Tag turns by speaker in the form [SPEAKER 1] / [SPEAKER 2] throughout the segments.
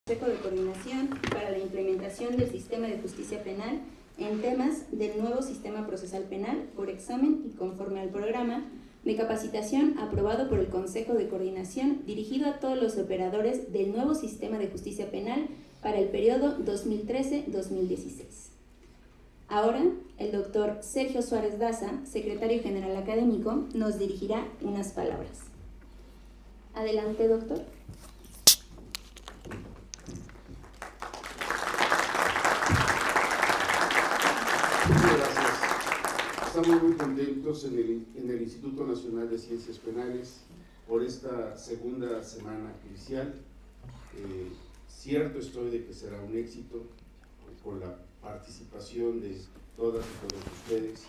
[SPEAKER 1] Consejo de Coordinación para la implementación del sistema de justicia penal en temas del nuevo sistema procesal penal por examen y conforme al programa de capacitación aprobado por el Consejo de Coordinación dirigido a todos los operadores del nuevo sistema de justicia penal para el periodo 2013-2016. Ahora, el doctor Sergio Suárez Daza, secretario general académico, nos dirigirá unas palabras. Adelante, doctor.
[SPEAKER 2] Muchas gracias. Estamos muy contentos en el Instituto Nacional de Ciencias Penales por esta segunda semana judicial. Cierto estoy de que será un éxito con la participación de todas y todos ustedes.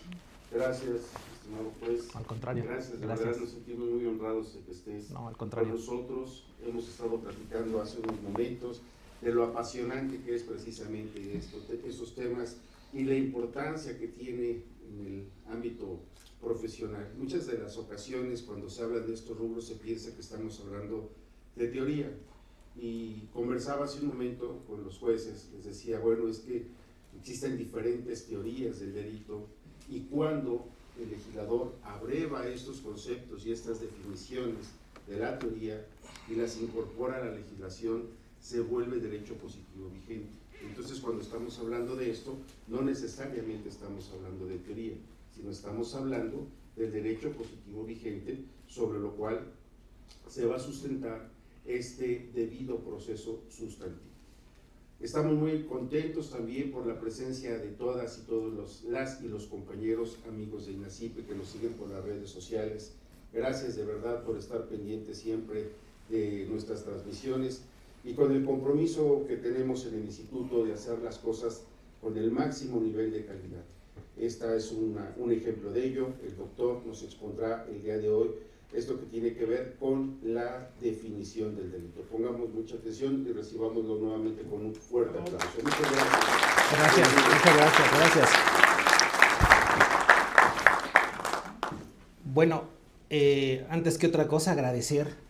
[SPEAKER 2] Gracias, estimado juez.
[SPEAKER 3] Al contrario.
[SPEAKER 2] Gracias, de verdad nos sentimos muy honrados de que estés con nosotros. Hemos estado platicando hace unos momentos de lo apasionante que es precisamente estos temas y la importancia que tiene en el ámbito profesional. Muchas de las ocasiones cuando se habla de estos rubros se piensa que estamos hablando de teoría, y conversaba hace un momento con los jueces, les decía, bueno, es que existen diferentes teorías del delito, y cuando el legislador abreva estos conceptos y estas definiciones de la teoría y las incorpora a la legislación, se vuelve derecho positivo vigente. Entonces, cuando estamos hablando de esto, no necesariamente estamos hablando de teoría, sino estamos hablando del derecho positivo vigente, sobre lo cual se va a sustentar este debido proceso sustantivo. Estamos muy contentos también por la presencia de todas y todos las y los compañeros amigos de INACIPE que nos siguen por las redes sociales. Gracias de verdad por estar pendientes siempre de nuestras transmisiones y con el compromiso que tenemos en el instituto de hacer las cosas con el máximo nivel de calidad. Esta es un ejemplo de ello. El doctor nos expondrá el día de hoy esto que tiene que ver con la definición del delito. Pongamos mucha atención y recibámoslo nuevamente con un fuerte aplauso. Muchas gracias.
[SPEAKER 3] Gracias. Bueno, antes que otra cosa, agradecer.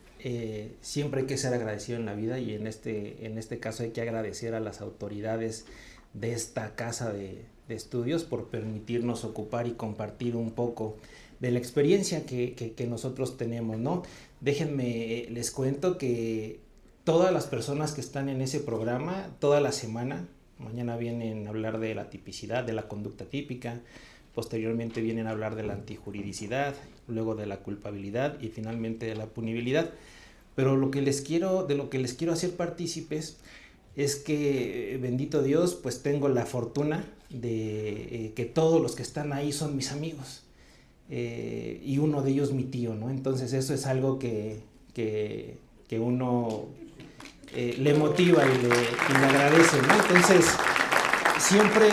[SPEAKER 3] Siempre hay que ser agradecido en la vida, y en este caso hay que agradecer a las autoridades de esta casa de estudios por permitirnos ocupar y compartir un poco de la experiencia que nosotros tenemos, ¿no? Déjenme, les cuento que todas las personas que están en ese programa, toda la semana, mañana vienen a hablar de la tipicidad, de la conducta típica, posteriormente vienen a hablar de la antijuridicidad, luego de la culpabilidad y finalmente de la punibilidad. Pero de lo que les quiero hacer partícipes es que, bendito Dios, pues tengo la fortuna de que todos los que están ahí son mis amigos, y uno de ellos mi tío, ¿no? Entonces eso es algo que uno le motiva y le agradece, ¿no? Entonces siempre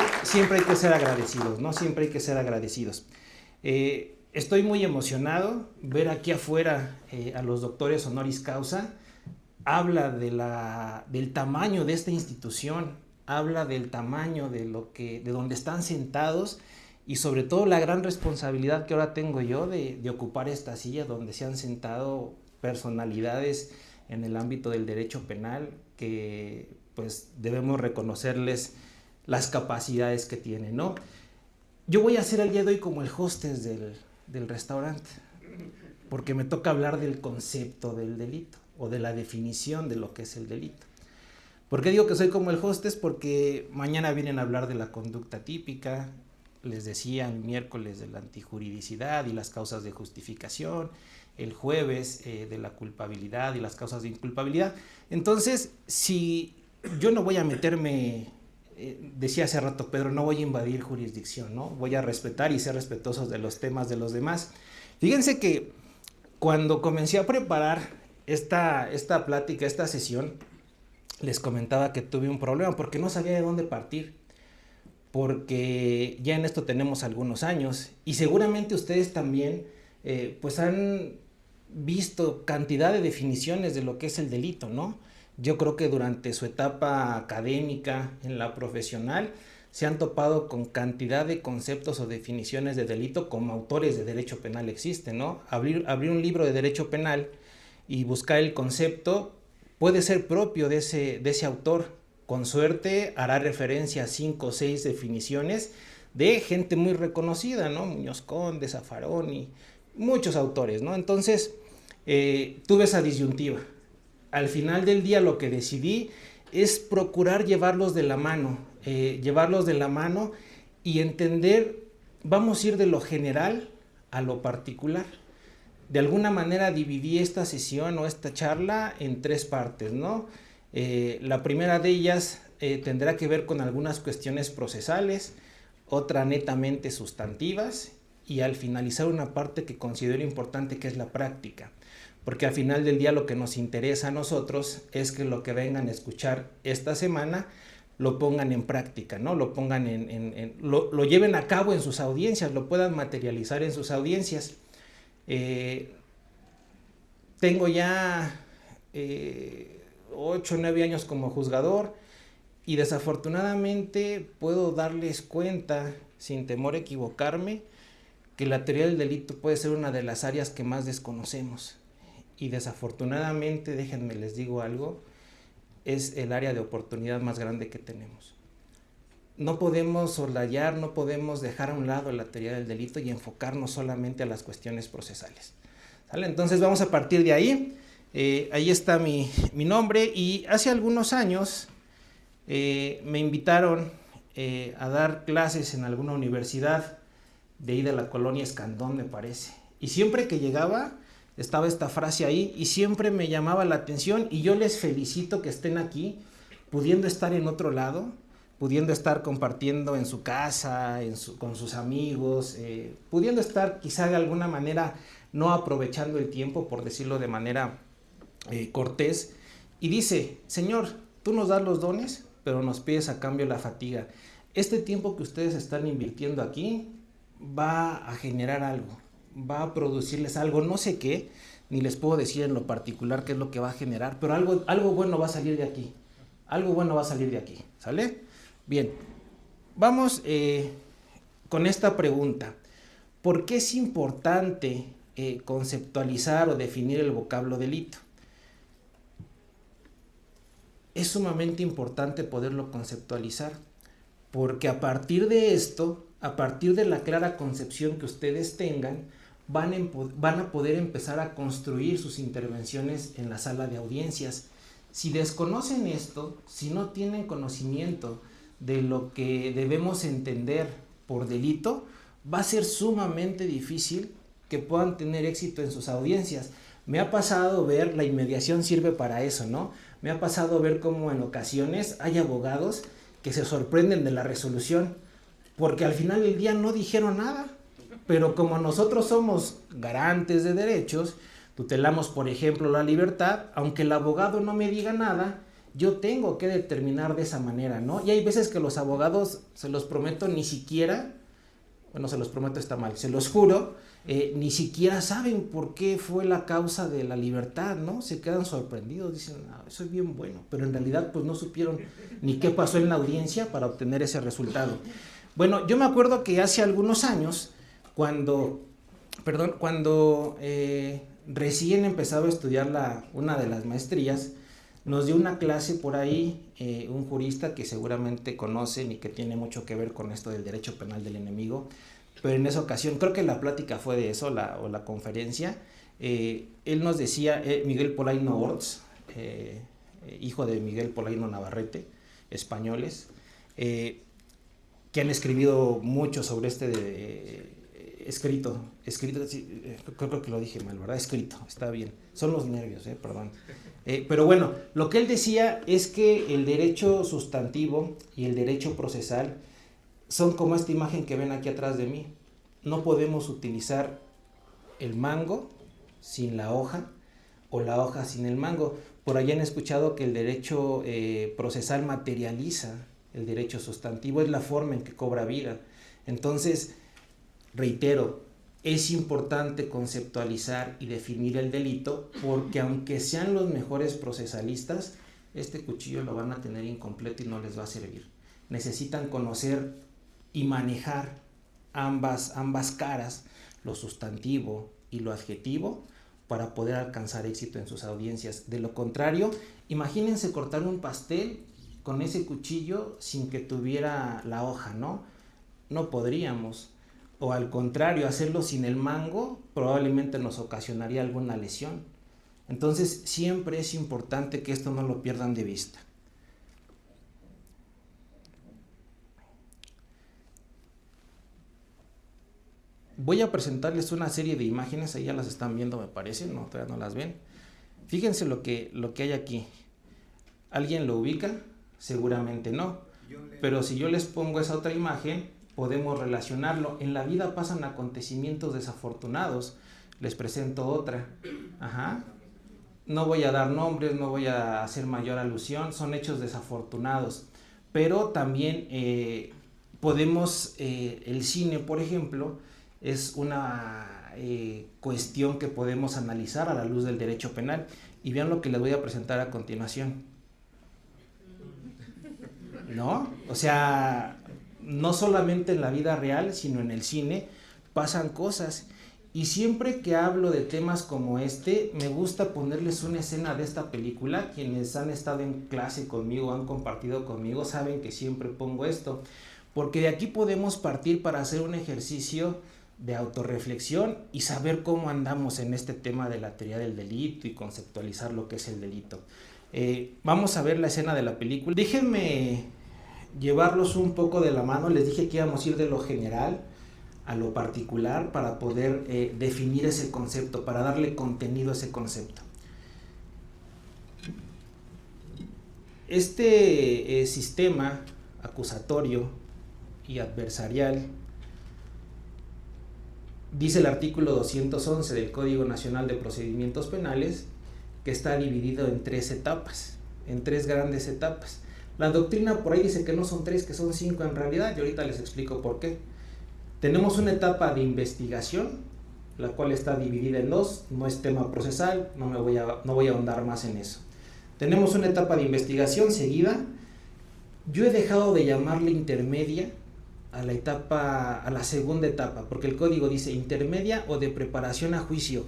[SPEAKER 3] hay que ser agradecidos, ¿no? Siempre hay que ser agradecidos. Estoy muy emocionado ver aquí afuera a los doctores honoris causa. Habla del tamaño de esta institución, habla del tamaño de donde están sentados, y sobre todo la gran responsabilidad que ahora tengo yo de ocupar esta silla donde se han sentado personalidades en el ámbito del derecho penal que pues debemos reconocerles las capacidades que tienen, ¿no? Yo voy a ser el día de hoy como el hostess del restaurante, porque me toca hablar del concepto del delito o de la definición de lo que es el delito. ¿Por qué digo que soy como el hostess? Porque mañana vienen a hablar de la conducta típica, les decía el miércoles de la antijuridicidad y las causas de justificación, el jueves de la culpabilidad y las causas de inculpabilidad. Entonces, si yo no voy a meterme, decía hace rato Pedro, no voy a invadir jurisdicción, ¿no? Voy a respetar y ser respetuosos de los temas de los demás. Fíjense que cuando comencé a preparar esta plática, esta sesión, les comentaba que tuve un problema porque no sabía de dónde partir, porque ya en esto tenemos algunos años y seguramente ustedes también pues han visto cantidad de definiciones de lo que es el delito, ¿no? Yo creo que durante su etapa académica, en la profesional, se han topado con cantidad de conceptos o definiciones de delito como autores de derecho penal existen, ¿no? Abrir un libro de derecho penal y buscar el concepto puede ser propio de ese autor. Con suerte hará referencia a 5 o 6 definiciones de gente muy reconocida, ¿no? Muñoz Conde, Zaffaroni, muchos autores, ¿no? Entonces, tuve esa disyuntiva. Al final del día lo que decidí es procurar llevarlos de la mano y entender, vamos a ir de lo general a lo particular. De alguna manera dividí esta sesión o esta charla en 3 partes, ¿no? La primera de ellas tendrá que ver con algunas cuestiones procesales, otra netamente sustantivas y al finalizar una parte que considero importante, que es la práctica. Porque al final del día lo que nos interesa a nosotros es que lo que vengan a escuchar esta semana lo pongan en práctica, ¿no? Lo pongan lo lleven a cabo en sus audiencias, lo puedan materializar en sus audiencias. Tengo ya 8 o 9 años como juzgador y desafortunadamente puedo darles cuenta, sin temor a equivocarme, que la teoría del delito puede ser una de las áreas que más desconocemos. Y desafortunadamente, déjenme les digo algo, es el área de oportunidad más grande que tenemos. No podemos soslayar, no podemos dejar a un lado la teoría del delito y enfocarnos solamente a las cuestiones procesales. ¿Sale? Entonces vamos a partir de ahí. Ahí está mi nombre y hace algunos años me invitaron a dar clases en alguna universidad de ahí de la colonia Escandón, me parece. Y siempre que llegaba estaba esta frase ahí y siempre me llamaba la atención y yo les felicito que estén aquí, pudiendo estar en otro lado, pudiendo estar compartiendo en su casa, con sus amigos, pudiendo estar quizá de alguna manera no aprovechando el tiempo, por decirlo de manera cortés. Y dice: Señor, tú nos das los dones, pero nos pides a cambio la fatiga. Este tiempo que ustedes están invirtiendo aquí va a generar algo, va a producirles algo, no sé qué, ni les puedo decir en lo particular qué es lo que va a generar, pero algo bueno va a salir de aquí, algo bueno va a salir de aquí, ¿sale? Bien, vamos con esta pregunta. ¿Por qué es importante conceptualizar o definir el vocablo delito? Es sumamente importante poderlo conceptualizar, porque a partir de esto, a partir de la clara concepción que ustedes tengan, van a poder empezar a construir sus intervenciones en la sala de audiencias. Si desconocen esto, si no tienen conocimiento de lo que debemos entender por delito, va a ser sumamente difícil que puedan tener éxito en sus audiencias. Me ha pasado ver, la inmediación sirve para eso, ¿no? Me ha pasado ver cómo en ocasiones hay abogados que se sorprenden de la resolución, porque al final del día no dijeron nada, pero como nosotros somos garantes de derechos, tutelamos, por ejemplo, la libertad, aunque el abogado no me diga nada, yo tengo que determinar de esa manera, ¿no? Y hay veces que los abogados, se los prometo, ni siquiera, bueno, se los prometo está mal, se los juro, ni siquiera saben por qué fue la causa de la libertad, ¿no? Se quedan sorprendidos, dicen, eso es bien bueno, pero en realidad pues no supieron ni qué pasó en la audiencia para obtener ese resultado. Bueno, yo me acuerdo que hace algunos años, cuando recién empezaba a estudiar una de las maestrías, nos dio una clase por ahí un jurista que seguramente conocen y que tiene mucho que ver con esto del derecho penal del enemigo, pero en esa ocasión, creo que la plática fue de eso, o la conferencia, él nos decía, Miguel Polaino Orts, hijo de Miguel Polaino Navarrete, españoles, que han escribido mucho sobre escrito, sí, creo que lo dije mal, ¿verdad? Escrito, está bien, son los nervios, perdón. Pero bueno, lo que él decía es que el derecho sustantivo y el derecho procesal son como esta imagen que ven aquí atrás de mí. No podemos utilizar el mango sin la hoja o la hoja sin el mango. Por ahí han escuchado que el derecho procesal materializa el derecho sustantivo, es la forma en que cobra vida. Entonces, reitero, es importante conceptualizar y definir el delito, porque aunque sean los mejores procesalistas, este cuchillo lo van a tener incompleto y no les va a servir. Necesitan conocer y manejar ambas caras, lo sustantivo y lo adjetivo, para poder alcanzar éxito en sus audiencias. De lo contrario, imagínense cortar un pastel con ese cuchillo sin que tuviera la hoja, ¿no? No podríamos. O al contrario, hacerlo sin el mango probablemente nos ocasionaría alguna lesión. Entonces, siempre es importante que esto no lo pierdan de vista. Voy a presentarles una serie de imágenes, ahí ya las están viendo, me parece, no, todavía no las ven. Fíjense lo que hay aquí. ¿Alguien lo ubica? Seguramente no. Pero si yo les pongo esa otra imagen, podemos relacionarlo. En la vida pasan acontecimientos desafortunados. Les presento otra. Ajá. No voy a dar nombres, no voy a hacer mayor alusión, son hechos desafortunados. Pero también podemos, el cine, por ejemplo, es una cuestión que podemos analizar a la luz del derecho penal. Y vean lo que les voy a presentar a continuación. ¿No? O sea, no solamente en la vida real, sino en el cine pasan cosas. Y siempre que hablo de temas como este, me gusta ponerles una escena de esta película. Quienes han estado en clase conmigo, han compartido conmigo, saben que siempre pongo esto. Porque de aquí podemos partir para hacer un ejercicio de autorreflexión y saber cómo andamos en este tema de la teoría del delito y conceptualizar lo que es el delito. Vamos a ver la escena de la película. Déjenme llevarlos un poco de la mano. Les dije que íbamos a ir de lo general a lo particular para poder definir ese concepto, para darle contenido a ese concepto. Este sistema acusatorio y adversarial, dice el artículo 211 del Código Nacional de Procedimientos Penales, que está dividido en 3 etapas, en 3 grandes etapas. La doctrina por ahí dice que no son 3, que son 5 en realidad, y ahorita les explico por qué. Tenemos una etapa de investigación, la cual está dividida en 2, no es tema procesal, no voy a ahondar más en eso. Tenemos una etapa de investigación seguida. Yo he dejado de llamarle intermedia a la segunda etapa, porque el código dice intermedia o de preparación a juicio.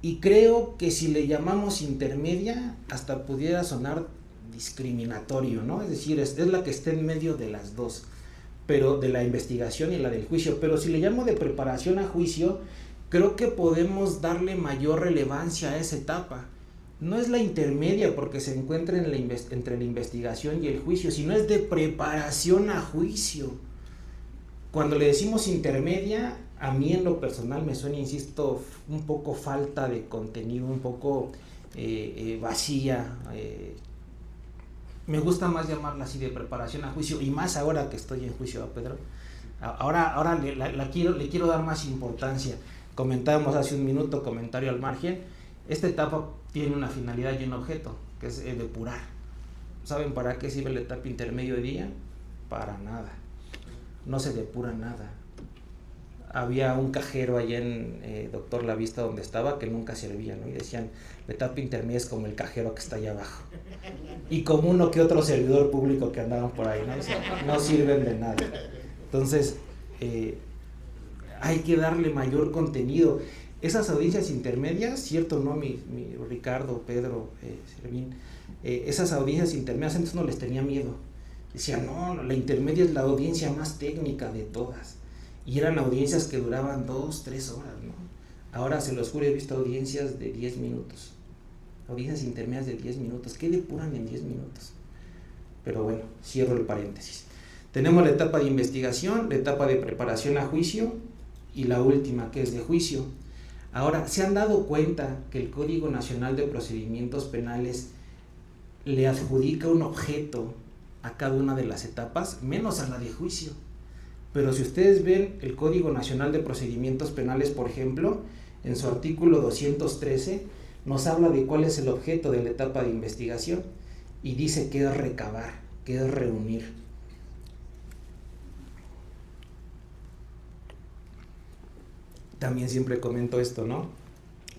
[SPEAKER 3] Y creo que si le llamamos intermedia, hasta pudiera sonar discriminatorio, ¿no? Es decir, es la que está en medio de las dos, pero de la investigación y la del juicio. Pero si le llamo de preparación a juicio, creo que podemos darle mayor relevancia a esa etapa. No es la intermedia porque se encuentra entre la investigación y el juicio, sino es de preparación a juicio. Cuando le decimos intermedia, a mí en lo personal me suena, insisto, un poco falta de contenido, un poco vacía. Me gusta más llamarla así, de preparación a juicio, y más ahora que estoy en juicio, ¿no, Pedro? Ahora le quiero dar más importancia. Comentábamos hace un minuto, comentario al margen, esta etapa tiene una finalidad y un objeto, que es depurar. ¿Saben para qué sirve la etapa intermedio de día? Para nada. No se depura nada. Había un cajero allá en Doctor La Vista donde estaba que nunca servía, ¿no? Y decían, la etapa intermedia es como el cajero que está allá abajo. Y como uno que otro servidor público que andaban por ahí, ¿no? O sea, no sirven de nada. Entonces, hay que darle mayor contenido. Esas audiencias intermedias, cierto, ¿no? Mi Ricardo, Pedro, Servín, esas audiencias intermedias antes no les tenía miedo. Decían, no, la intermedia es la audiencia más técnica de todas. Y eran audiencias que duraban 2, 3 horas, ¿no? Ahora, se los juro, he visto audiencias de 10 minutos. Audiencias intermedias de 10 minutos. ¿Qué depuran en 10 minutos? Pero bueno, cierro el paréntesis. Tenemos la etapa de investigación, la etapa de preparación a juicio y la última, que es de juicio. Ahora, ¿se han dado cuenta que el Código Nacional de Procedimientos Penales le adjudica un objeto a cada una de las etapas, menos a la de juicio? Pero si ustedes ven el Código Nacional de Procedimientos Penales, por ejemplo, en su artículo 213, nos habla de cuál es el objeto de la etapa de investigación y dice que es recabar, que es reunir. También siempre comento esto, ¿no?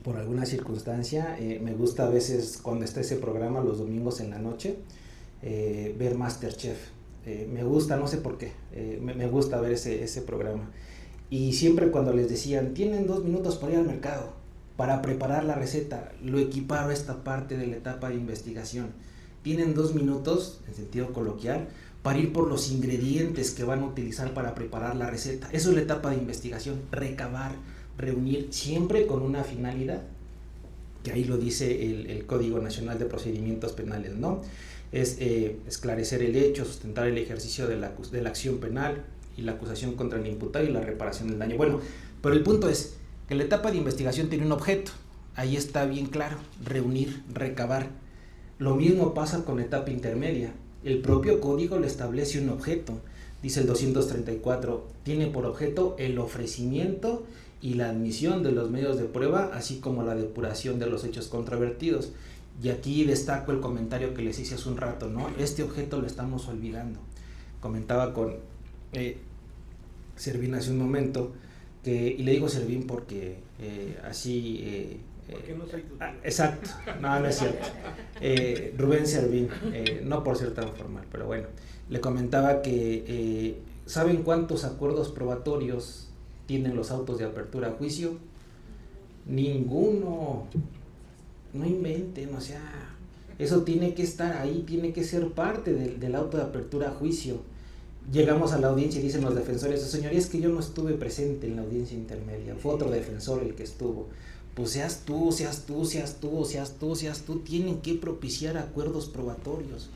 [SPEAKER 3] Por alguna circunstancia, me gusta a veces cuando está ese programa los domingos en la noche, ver MasterChef. Me gusta, no sé por qué, me gusta ver ese programa. Y siempre cuando les decían, tienen 2 minutos para ir al mercado, para preparar la receta, lo equiparo a esta parte de la etapa de investigación. Tienen 2 minutos, en sentido coloquial, para ir por los ingredientes que van a utilizar para preparar la receta. Eso es la etapa de investigación, recabar, reunir, siempre con una finalidad, que ahí lo dice el Código Nacional de Procedimientos Penales, ¿no? Es esclarecer el hecho, sustentar el ejercicio de la acción penal y la acusación contra el imputado y la reparación del daño. Bueno, pero el punto es que la etapa de investigación tiene un objeto, ahí está bien claro, reunir, recabar. Lo mismo pasa con la etapa intermedia, el propio código le establece un objeto, dice el 234, tiene por objeto el ofrecimiento y la admisión de los medios de prueba, así como la depuración de los hechos controvertidos. Y aquí destaco el comentario que les hice hace un rato, ¿no? Este objeto lo estamos olvidando. Comentaba con Servín hace un momento, y le digo Servín porque así...
[SPEAKER 4] porque no soy tu tío.
[SPEAKER 3] Exacto, no es cierto. Rubén Servín, no por ser tan formal, pero bueno, le comentaba que ¿saben cuántos acuerdos probatorios tienen los autos de apertura a juicio? Ninguno. No inventen, o sea, eso tiene que estar ahí, tiene que ser parte del auto de apertura a juicio. Llegamos a la audiencia y dicen los defensores, señoría, es que yo no estuve presente en la audiencia intermedia, fue otro defensor el que estuvo. Pues seas tú, tienen que propiciar acuerdos probatorios.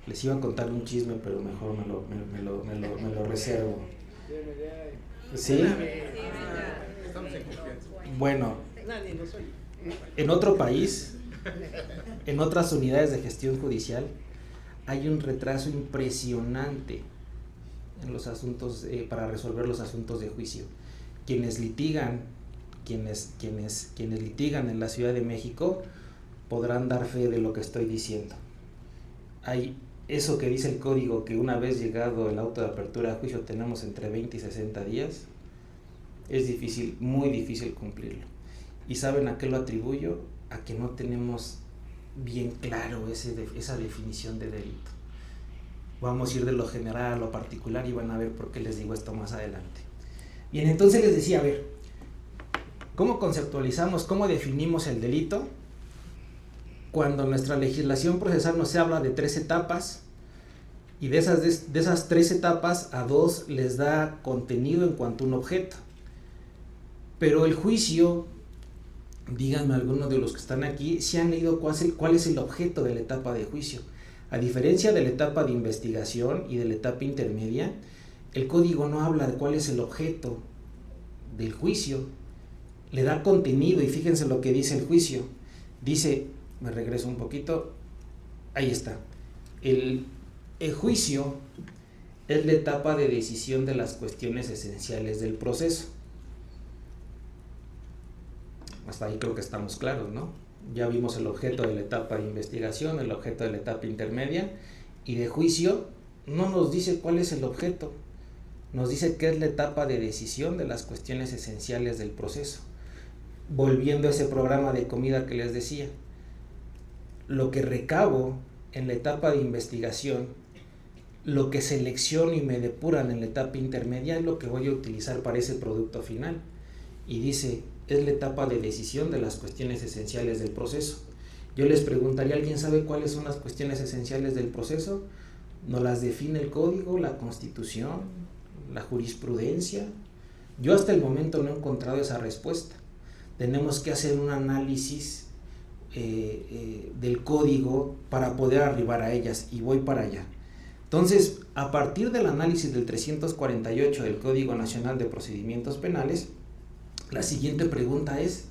[SPEAKER 3] Les iba a contar un chisme, pero mejor me lo reservo. ¿Sí?
[SPEAKER 4] Estamos en confianza.
[SPEAKER 3] Bueno, en otro país, en otras unidades de gestión judicial, hay un retraso impresionante en los asuntos, para resolver los asuntos de juicio. Quienes litigan en la Ciudad de México podrán dar fe de lo que estoy diciendo. Hay eso que dice el código, que una vez llegado el auto de apertura a juicio tenemos entre 20 y 60 días, es difícil, muy difícil cumplirlo. ¿Y saben a qué lo atribuyo? A que no tenemos bien claro esa definición de delito. Vamos a ir de lo general a lo particular y van a ver por qué les digo esto más adelante. Bien, entonces les decía, a ver, ¿cómo conceptualizamos, cómo definimos el delito? Cuando nuestra legislación procesal nos habla de 3 etapas, y de esas 3 etapas a 2 les da contenido en cuanto a un objeto. Pero el juicio, díganme algunos de los que están aquí, si han leído cuál es el objeto de la etapa de juicio. A diferencia de la etapa de investigación y de la etapa intermedia, el código no habla de cuál es el objeto del juicio, le da contenido, y fíjense lo que dice el juicio. Dice, me regreso un poquito, ahí está, el juicio es la etapa de decisión de las cuestiones esenciales del proceso. Hasta ahí creo que estamos claros, ¿no? Ya vimos el objeto de la etapa de investigación, el objeto de la etapa intermedia, y de juicio no nos dice cuál es el objeto, nos dice que es la etapa de decisión de las cuestiones esenciales del proceso. Volviendo a ese programa de comida que les decía, lo que recabo en la etapa de investigación, lo que selecciono y me depuran en la etapa intermedia es lo que voy a utilizar para ese producto final. Y dice, es la etapa de decisión de las cuestiones esenciales del proceso. Yo les preguntaría, ¿alguien sabe cuáles son las cuestiones esenciales del proceso? ¿Nos las define el código, la Constitución, la jurisprudencia? Yo hasta el momento no he encontrado esa respuesta. Tenemos que hacer un análisis del código para poder arribar a ellas, y voy para allá. Entonces, a partir del análisis del 348 del Código Nacional de Procedimientos Penales, la siguiente pregunta es,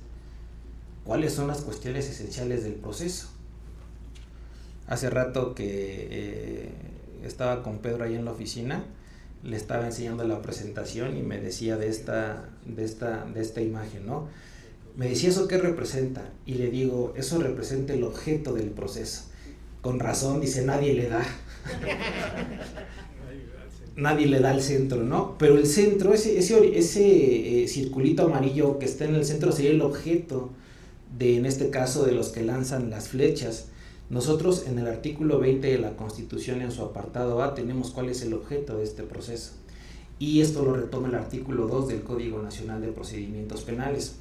[SPEAKER 3] ¿cuáles son las cuestiones esenciales del proceso? Hace rato que estaba con Pedro ahí en la oficina, le estaba enseñando la presentación y me decía de esta imagen, ¿no? Me decía, ¿eso qué representa? Y le digo, eso representa el objeto del proceso. Con razón, dice, nadie le da. Nadie le da al centro, ¿no? Pero el centro, ese circulito amarillo que está en el centro sería el objeto en este caso, de los que lanzan las flechas. Nosotros en el artículo 20 de la Constitución, en su apartado A, tenemos cuál es el objeto de este proceso. y esto lo retoma el artículo 2 del Código Nacional de Procedimientos Penales.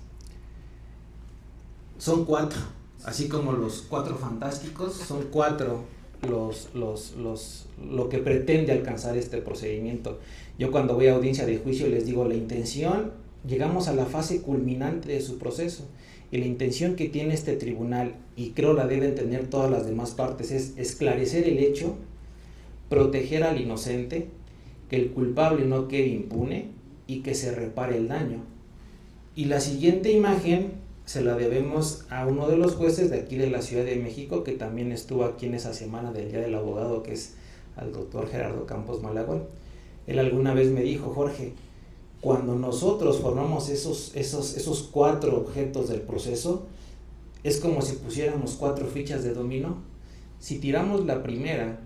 [SPEAKER 3] Son 4, así como los 4 fantásticos, son 4 lo que pretende alcanzar este procedimiento. Yo cuando voy a audiencia de juicio les digo, la intención, llegamos a la fase culminante de su proceso, y la intención que tiene este tribunal, y creo la deben tener todas las demás partes, es esclarecer el hecho, proteger al inocente, que el culpable no quede impune y que se repare el daño. Y la siguiente imagen se la debemos a uno de los jueces de aquí de la Ciudad de México, que también estuvo aquí en esa semana del Día del Abogado, que es al doctor Gerardo Campos Malagón. Él alguna vez me dijo, Jorge, cuando nosotros formamos esos 4 objetos del proceso, es como si pusiéramos 4 fichas de dominó. Si tiramos la primera,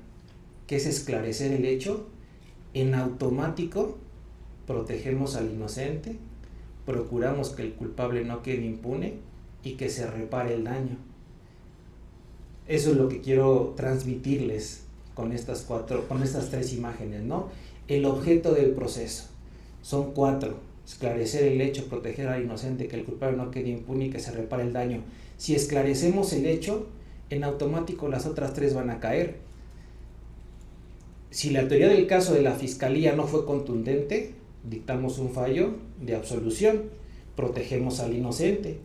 [SPEAKER 3] que es esclarecer el hecho, en automático protegemos al inocente, procuramos que el culpable no quede impune y que se repare el daño. Eso es lo que quiero transmitirles con estas 3 imágenes, ¿no? El objeto del proceso son 4: esclarecer el hecho, proteger al inocente, que el culpable no quede impune y que se repare el daño. Si esclarecemos el hecho, en automático las otras 3 van a caer. Si la teoría del caso de la Fiscalía no fue contundente, dictamos un fallo de absolución, protegemos al inocente.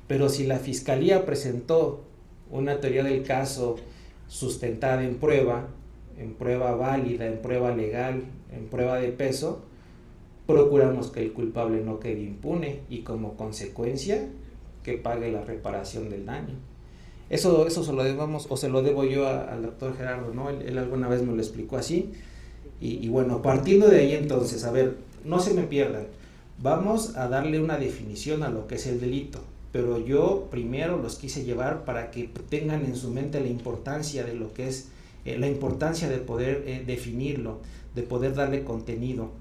[SPEAKER 3] Pero si la Fiscalía presentó una teoría del caso sustentada en prueba válida, en prueba legal, en prueba de peso, procuramos que el culpable no quede impune y como consecuencia que pague la reparación del daño. Eso se lo debemos, o se lo debo yo al doctor Gerardo, ¿no? Él alguna vez me lo explicó así. Y bueno, partiendo de ahí entonces, a ver, no se me pierdan, vamos a darle una definición a lo que es el delito, pero yo primero los quise llevar para que tengan en su mente la importancia de lo que es, la importancia de poder definirlo, de poder darle contenido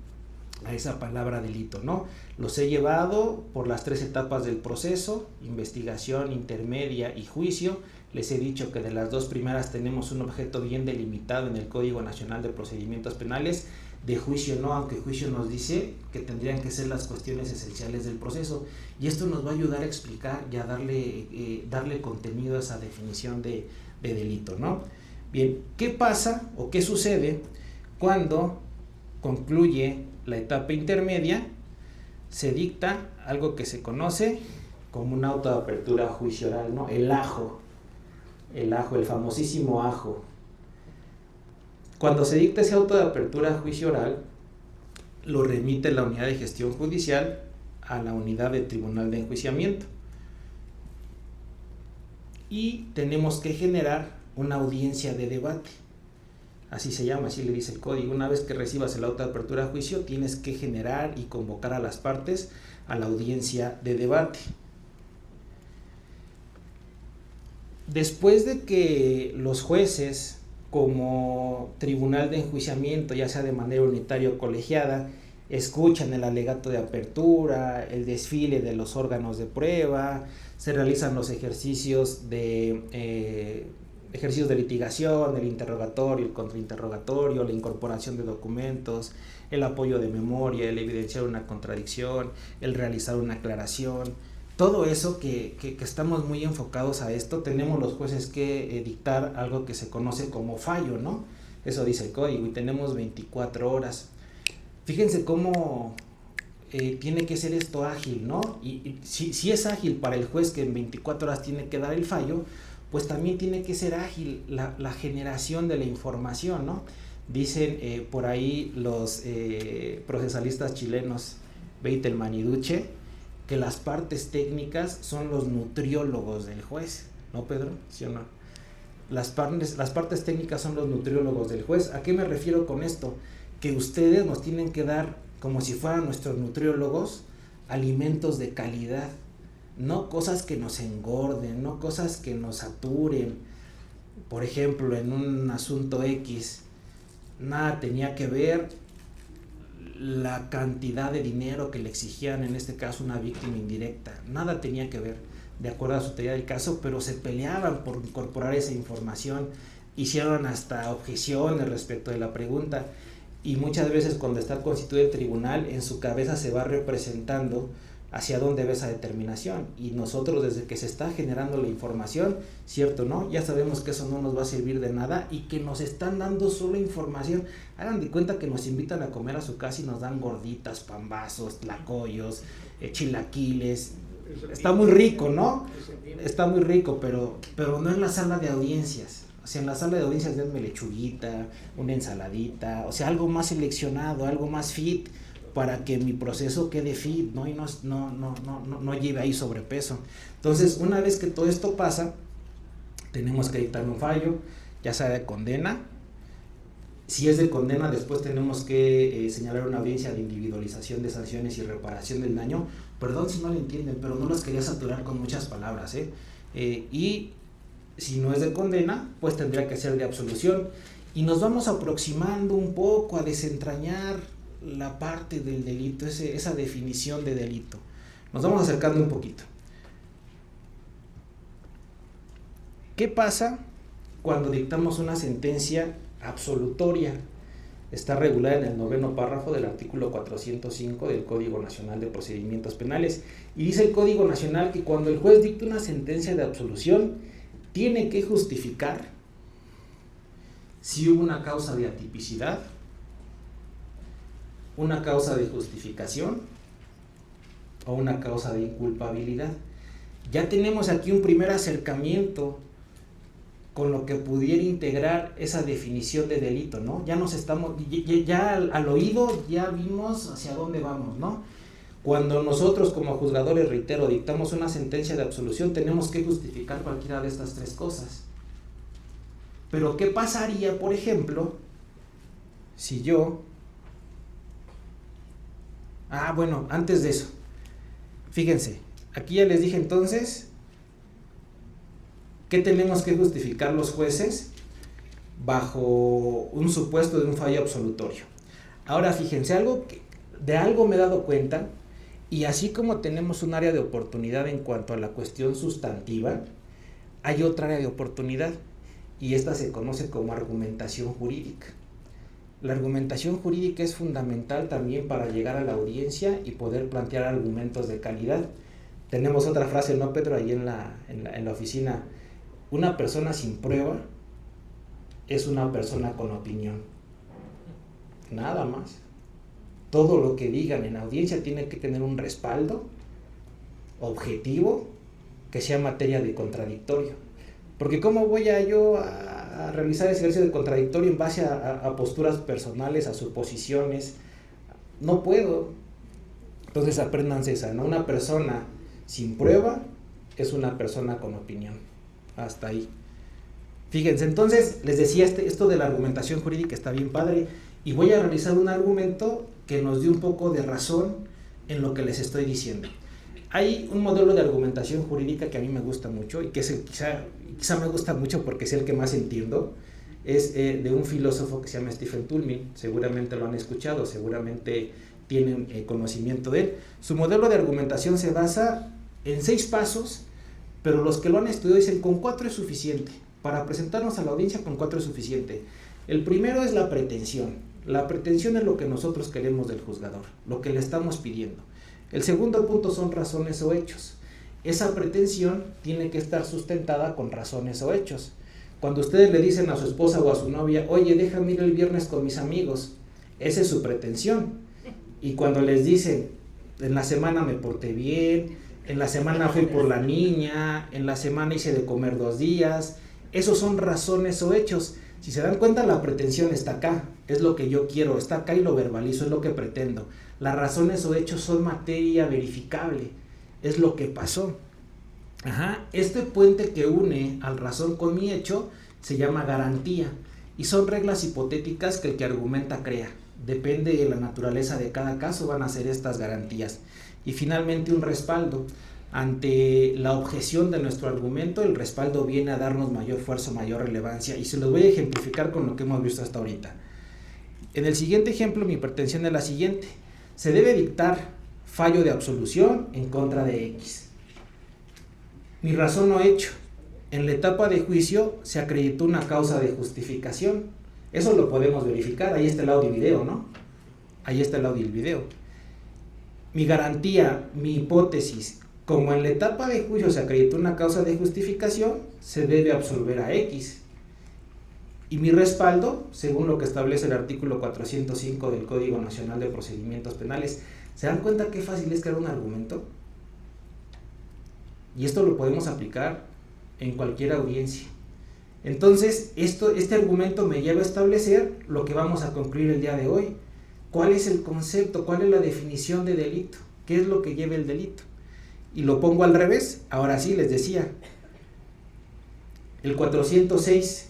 [SPEAKER 3] a esa palabra delito, ¿no? Los he llevado por las 3 etapas del proceso: investigación, intermedia y juicio. Les he dicho que de las 2 primeras tenemos un objeto bien delimitado en el Código Nacional de Procedimientos Penales. De juicio no, aunque juicio nos dice que tendrían que ser las cuestiones esenciales del proceso, y esto nos va a ayudar a explicar y a darle contenido a esa definición de delito, ¿no? Bien, ¿qué pasa o qué sucede cuando concluye la etapa intermedia? Se dicta algo que se conoce como un auto de apertura a juicio oral, ¿no? El ajo, el famosísimo ajo. Cuando se dicta ese auto de apertura a juicio oral, lo remite la unidad de gestión judicial a la unidad de tribunal de enjuiciamiento. Y tenemos que generar una audiencia de debate. Así se llama, así le dice el código. Una vez que recibas el auto de apertura a juicio, tienes que generar y convocar a las partes a la audiencia de debate. Después de que los jueces, como tribunal de enjuiciamiento, ya sea de manera unitaria o colegiada, escuchan el alegato de apertura, el desfile de los órganos de prueba, se realizan los ejercicios de litigación, el interrogatorio, el contrainterrogatorio, la incorporación de documentos, el apoyo de memoria, el evidenciar una contradicción, el realizar una aclaración. Todo eso que estamos muy enfocados a esto, tenemos los jueces que dictar algo que se conoce como fallo, ¿no? Eso dice el código, y tenemos 24 horas. Fíjense cómo tiene que ser esto ágil, ¿no? Y si es ágil para el juez, que en 24 horas tiene que dar el fallo, pues también tiene que ser ágil la generación de la información, ¿no? Dicen por ahí los procesalistas chilenos, Beitelman y Duche, que las partes técnicas son los nutriólogos del juez, ¿no, Pedro? ¿Sí o no? Las partes técnicas son los nutriólogos del juez. ¿A qué me refiero con esto? Que ustedes nos tienen que dar, como si fueran nuestros nutriólogos, alimentos de calidad, no cosas que nos engorden, no cosas que nos saturen. Por ejemplo, en un asunto X, nada tenía que ver la cantidad de dinero que le exigían, en este caso una víctima indirecta, nada tenía que ver, de acuerdo a su teoría del caso, pero se peleaban por incorporar esa información, hicieron hasta objeciones respecto de la pregunta. y muchas veces cuando está constituido el tribunal, en su cabeza se va representando hacia dónde va esa determinación, y nosotros desde que se está generando la información, cierto, ¿no? Ya sabemos que eso no nos va a servir de nada y que nos están dando solo información. Hagan de cuenta que nos invitan a comer a su casa y nos dan gorditas, pambazos, tlacoyos, chilaquiles. Está muy rico, ¿no? Está muy rico, pero no en la sala de audiencias. O sea, en la sala de audiencias denme lechuguita, una ensaladita, o sea, algo más seleccionado, algo más fit, para que mi proceso quede fit, ¿no? Y no lleve ahí sobrepeso. Entonces, una vez que todo esto pasa, tenemos que dictar un fallo, ya sea de condena. Si es de condena, después tenemos que señalar una audiencia de individualización de sanciones y reparación del daño. Perdón si no lo entienden, pero no los quería saturar con muchas palabras, y si no es de condena, pues tendría que ser de absolución. Y nos vamos aproximando un poco a desentrañar la parte del delito, esa definición de delito. Nos vamos acercando un poquito. ¿Qué pasa cuando dictamos una sentencia absolutoria? Está regulada en el 9º párrafo del artículo 405 del Código Nacional de Procedimientos Penales, y dice el Código Nacional que cuando el juez dicta una sentencia de absolución, tiene que justificar si hubo una causa de atipicidad, una causa de justificación o una causa de inculpabilidad. Ya tenemos aquí un primer acercamiento con lo que pudiera integrar esa definición de delito, ¿no? Ya nos estamos, ya al oído ya vimos hacia dónde vamos, ¿no? Cuando nosotros como juzgadores, reitero, dictamos una sentencia de absolución, tenemos que justificar cualquiera de estas tres cosas. Pero ¿qué pasaría, por ejemplo, si yo... bueno, antes de eso, fíjense, aquí ya les dije entonces, ¿qué tenemos que justificar los jueces bajo un supuesto de un fallo absolutorio? Ahora fíjense, de algo me he dado cuenta, y así como tenemos un área de oportunidad en cuanto a la cuestión sustantiva, hay otra área de oportunidad, y esta se conoce como argumentación jurídica. La argumentación jurídica es fundamental también para llegar a la audiencia y poder plantear argumentos de calidad. Tenemos otra frase, ¿no, Pedro? Ahí en la oficina: una persona sin prueba es una persona con opinión. Nada más. Todo lo que digan en audiencia tiene que tener un respaldo objetivo que sea materia de contradictorio. Porque ¿cómo voy yo a realizar ese ejercicio de contradictorio en base a posturas personales, a suposiciones? No puedo. Entonces apréndanse esa, ¿no? Una persona sin prueba es una persona con opinión. Hasta ahí. Fíjense, entonces les decía, esto de la argumentación jurídica está bien padre, y voy a realizar un argumento que nos dé un poco de razón en lo que les estoy diciendo. Hay un modelo de argumentación jurídica que a mí me gusta mucho, y que es quizá me gusta mucho porque es el que más entiendo. Es de un filósofo que se llama Stephen Toulmin. Seguramente lo han escuchado, seguramente tienen conocimiento de él. Su modelo de argumentación se basa en 6 pasos, pero los que lo han estudiado dicen con 4 es suficiente. Para presentarnos a la audiencia, con 4 es suficiente. El primero es la pretensión. La pretensión es lo que nosotros queremos del juzgador, lo que le estamos pidiendo. El segundo punto son razones o hechos. Esa pretensión tiene que estar sustentada con razones o hechos. Cuando ustedes le dicen a su esposa o a su novia: oye, déjame ir el viernes con mis amigos, esa es su pretensión. Y cuando les dicen: en la semana me porté bien, en la semana fui por la niña, en la semana hice de comer 2 días, esos son razones o hechos. Si se dan cuenta, la pretensión está acá, es lo que yo quiero, está acá y lo verbalizo, es lo que pretendo. Las razones o hechos son materia verificable, es lo que pasó. Este puente que une al razón con mi hecho se llama garantía, y son reglas hipotéticas que el que argumenta crea. Depende de la naturaleza de cada caso, van a ser estas garantías. Y finalmente, un respaldo. Ante la objeción de nuestro argumento, el respaldo viene a darnos mayor fuerza, mayor relevancia, y se los voy a ejemplificar con lo que hemos visto hasta ahorita. En el siguiente ejemplo, mi pretensión es la siguiente: se debe dictar fallo de absolución en contra de X. Mi razón o hecho: en la etapa de juicio se acreditó una causa de justificación. Eso lo podemos verificar, ahí está el audio y video, ¿no? Ahí está el audio y el video. Mi garantía, mi hipótesis, como en la etapa de juicio se acreditó una causa de justificación, se debe absolver a X. Y mi respaldo, según lo que establece el artículo 405 del Código Nacional de Procedimientos Penales. ¿Se dan cuenta qué fácil es crear un argumento? Y esto lo podemos aplicar en cualquier audiencia. Entonces, este argumento me lleva a establecer lo que vamos a concluir el día de hoy. ¿Cuál es el concepto? ¿Cuál es la definición de delito? ¿Qué es lo que lleva el delito? Y lo pongo al revés. Ahora sí, les decía. El 406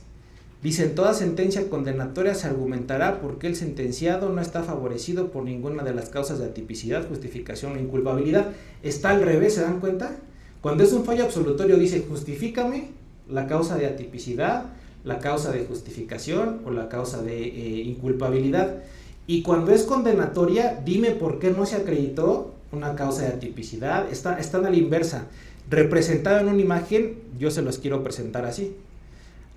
[SPEAKER 3] dice: en toda sentencia condenatoria se argumentará por qué el sentenciado no está favorecido por ninguna de las causas de atipicidad, justificación o inculpabilidad. Está al revés, ¿se dan cuenta? Cuando es un fallo absolutorio dice: justifícame la causa de atipicidad, la causa de justificación o la causa de inculpabilidad. Y cuando es condenatoria, dime por qué no se acreditó una causa de atipicidad. Están a la inversa. Representado en una imagen, yo se los quiero presentar así.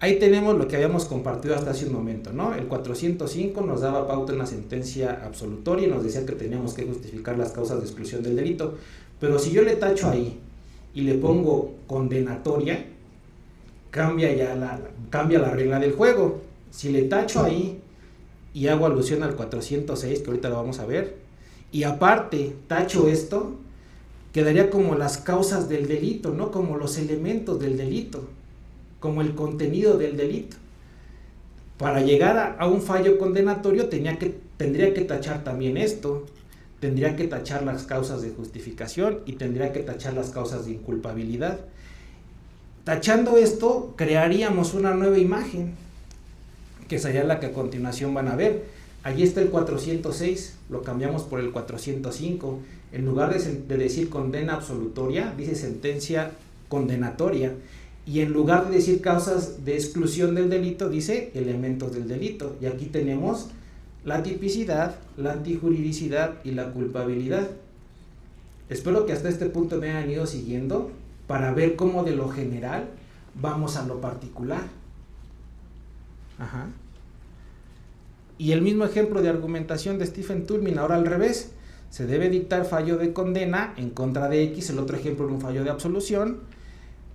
[SPEAKER 3] Ahí tenemos lo que habíamos compartido hasta hace un momento, ¿no? El 405 nos daba pauta en la sentencia absolutoria y nos decía que teníamos que justificar las causas de exclusión del delito. Pero si yo le tacho ahí y le pongo condenatoria, cambia la regla del juego. Si le tacho ahí y hago alusión al 406, que ahorita lo vamos a ver, y aparte tacho esto, quedaría como las causas del delito, ¿no? Como los elementos del delito, como el contenido del delito. Para llegar a un fallo condenatorio tendría que tachar también esto, tendría que tachar las causas de justificación y tendría que tachar las causas de inculpabilidad. Tachando esto, crearíamos una nueva imagen, que sería la que a continuación van a ver. Allí está el 406, lo cambiamos por el 405. En lugar de decir condena absolutoria, dice sentencia condenatoria. Y en lugar de decir causas de exclusión del delito, dice elementos del delito. Y aquí tenemos la tipicidad, la antijuridicidad y la culpabilidad. Espero que hasta este punto me hayan ido siguiendo para ver cómo de lo general vamos a lo particular. Ajá. Y el mismo ejemplo de argumentación de Stephen Toulmin, ahora al revés. Se debe dictar fallo de condena en contra de X, el otro ejemplo de un fallo de absolución.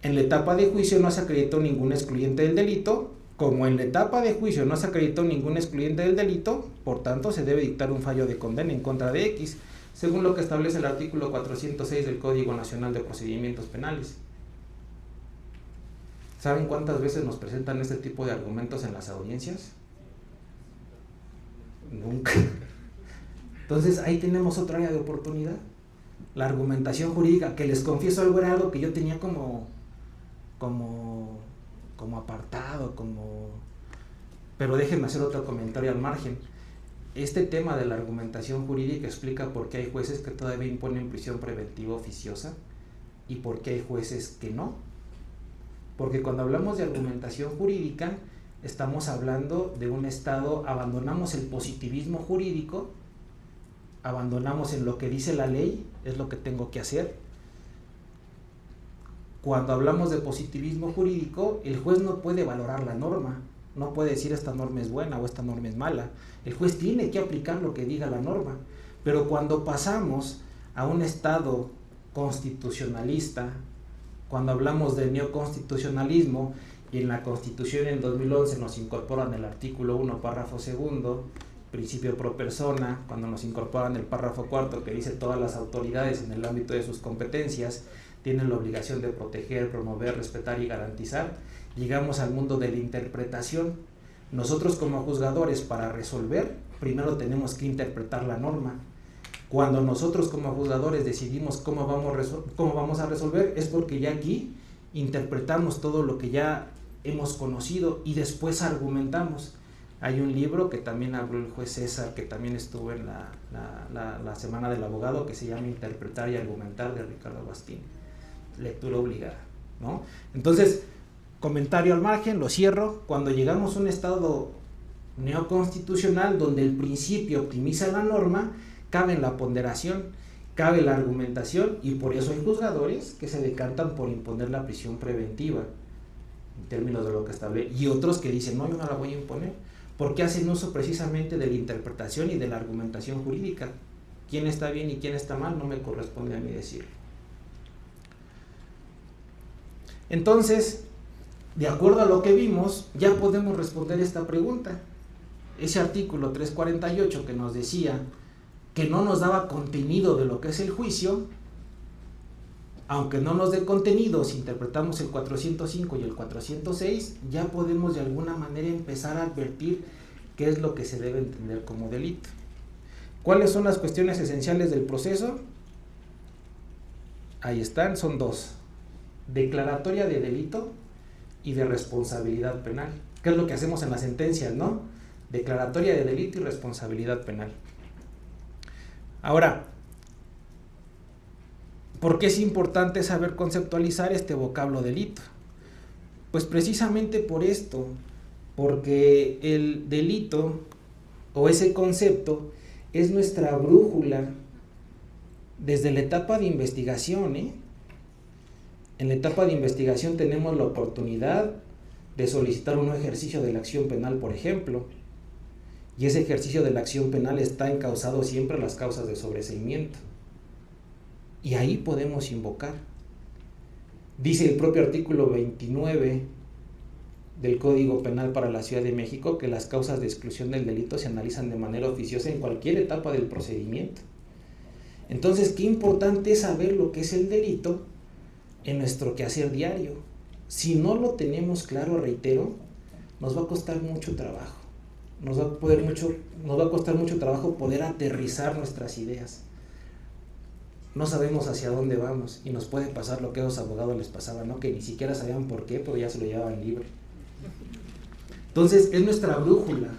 [SPEAKER 3] En la etapa de juicio no se acreditó ningún excluyente del delito. Como en la etapa de juicio no se acreditó ningún excluyente del delito, por tanto se debe dictar un fallo de condena en contra de X, según lo que establece el artículo 406 del Código Nacional de Procedimientos Penales. ¿Saben cuántas veces nos presentan este tipo de argumentos en las audiencias? Nunca. Entonces ahí tenemos otra área de oportunidad. La argumentación jurídica, que les confieso algo, era algo que yo tenía como apartado, pero déjenme hacer otro comentario al margen. Este tema de la argumentación jurídica explica por qué hay jueces que todavía imponen prisión preventiva oficiosa y por qué hay jueces que no. Porque cuando hablamos de argumentación jurídica, estamos hablando de un estado, abandonamos el positivismo jurídico, abandonamos en lo que dice la ley, es lo que tengo que hacer. Cuando hablamos de positivismo jurídico, el juez no puede valorar la norma, no puede decir esta norma es buena o esta norma es mala. El juez tiene que aplicar lo que diga la norma. Pero cuando pasamos a un estado constitucionalista, cuando hablamos de neoconstitucionalismo, y en la Constitución en 2011 nos incorporan el artículo 1, párrafo 2, principio pro persona, cuando nos incorporan el párrafo 4 que dice todas las autoridades en el ámbito de sus competencias tienen la obligación de proteger, promover, respetar y garantizar, llegamos al mundo de la interpretación. Nosotros como juzgadores, para resolver, primero tenemos que interpretar la norma. Cuando nosotros como juzgadores decidimos cómo vamos a resolver, es porque ya aquí interpretamos todo lo que ya hemos conocido y después argumentamos. Hay un libro que también habló el juez César, que también estuvo en la Semana del Abogado, que se llama Interpretar y Argumentar, de Ricardo Agustín. Lectura obligada, ¿no? Entonces, comentario al margen, lo cierro. Cuando llegamos a un estado neoconstitucional donde el principio optimiza la norma, cabe la ponderación, cabe la argumentación, y por eso hay juzgadores que se decantan por imponer la prisión preventiva en términos de lo que establece, y otros que dicen no, yo no la voy a imponer porque hacen uso precisamente de la interpretación y de la argumentación jurídica. ¿Quién está bien y quién está mal? No me corresponde a mí decirlo. Entonces, de acuerdo a lo que vimos, ya podemos responder esta pregunta. Ese artículo 348 que nos decía que no nos daba contenido de lo que es el juicio, aunque no nos dé contenido, si interpretamos el 405 y el 406, ya podemos de alguna manera empezar a advertir qué es lo que se debe entender como delito. ¿Cuáles son las cuestiones esenciales del proceso? Ahí están, son dos: declaratoria de delito y de responsabilidad penal. ¿Qué es lo que hacemos en las sentencias, no? Declaratoria de delito y responsabilidad penal. Ahora, ¿por qué es importante saber conceptualizar este vocablo delito? Pues precisamente por esto, porque el delito o ese concepto es nuestra brújula desde la etapa de investigación, En la etapa de investigación tenemos la oportunidad de solicitar un ejercicio de la acción penal, por ejemplo, y ese ejercicio de la acción penal está encauzado siempre a las causas de sobreseimiento. Y ahí podemos invocar. Dice el propio artículo 29 del Código Penal para la Ciudad de México que las causas de exclusión del delito se analizan de manera oficiosa en cualquier etapa del procedimiento. Entonces, qué importante es saber lo que es el delito en nuestro quehacer diario. Si no lo tenemos claro, reitero, nos va a costar mucho trabajo. Nos va a costar mucho trabajo poder aterrizar nuestras ideas. No sabemos hacia dónde vamos y nos puede pasar lo que a los abogados les pasaba, ¿no? Que ni siquiera sabían por qué, pero ya se lo llevaban libre. Entonces, es nuestra brújula.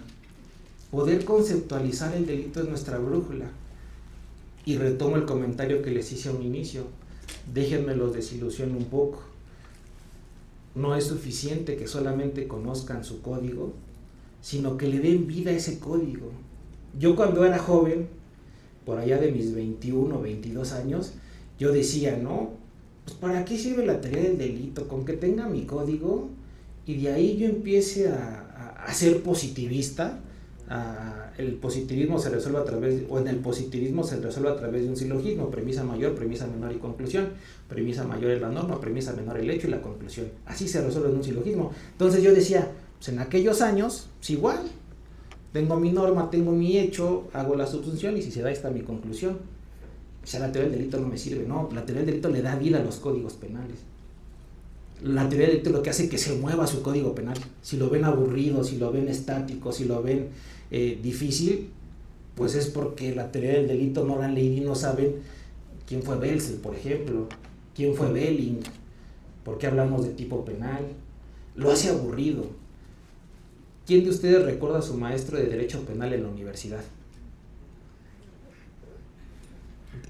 [SPEAKER 3] Poder conceptualizar el delito es nuestra brújula. Y retomo el comentario que les hice a un inicio. Déjenme los desilusiono un poco. No es suficiente que solamente conozcan su código, sino que le den vida a ese código. Yo cuando era joven, por allá de mis 21 o 22 años, yo decía, no, pues ¿para qué sirve la teoría del delito? Con que tenga mi código y de ahí yo empiece a ser positivista. El positivismo se resuelve a través, o en el positivismo se resuelve a través de un silogismo: premisa mayor, premisa menor y conclusión. Premisa mayor es la norma, premisa menor el hecho y la conclusión. Así se resuelve en un silogismo. Entonces yo decía, pues en aquellos años, pues igual, tengo mi norma, tengo mi hecho, hago la subsunción y si se da está mi conclusión. O sea, la teoría del delito no me sirve. No, la teoría del delito le da vida a los códigos penales. La teoría del delito lo que hace es que se mueva su código penal. Si lo ven aburrido, si lo ven estático, si lo ven difícil, pues es porque la teoría del delito no la han leído y no saben quién fue Belzel, por ejemplo, quién fue Belling, por qué hablamos de tipo penal. Lo hace aburrido. ¿Quién de ustedes recuerda a su maestro de Derecho Penal en la universidad?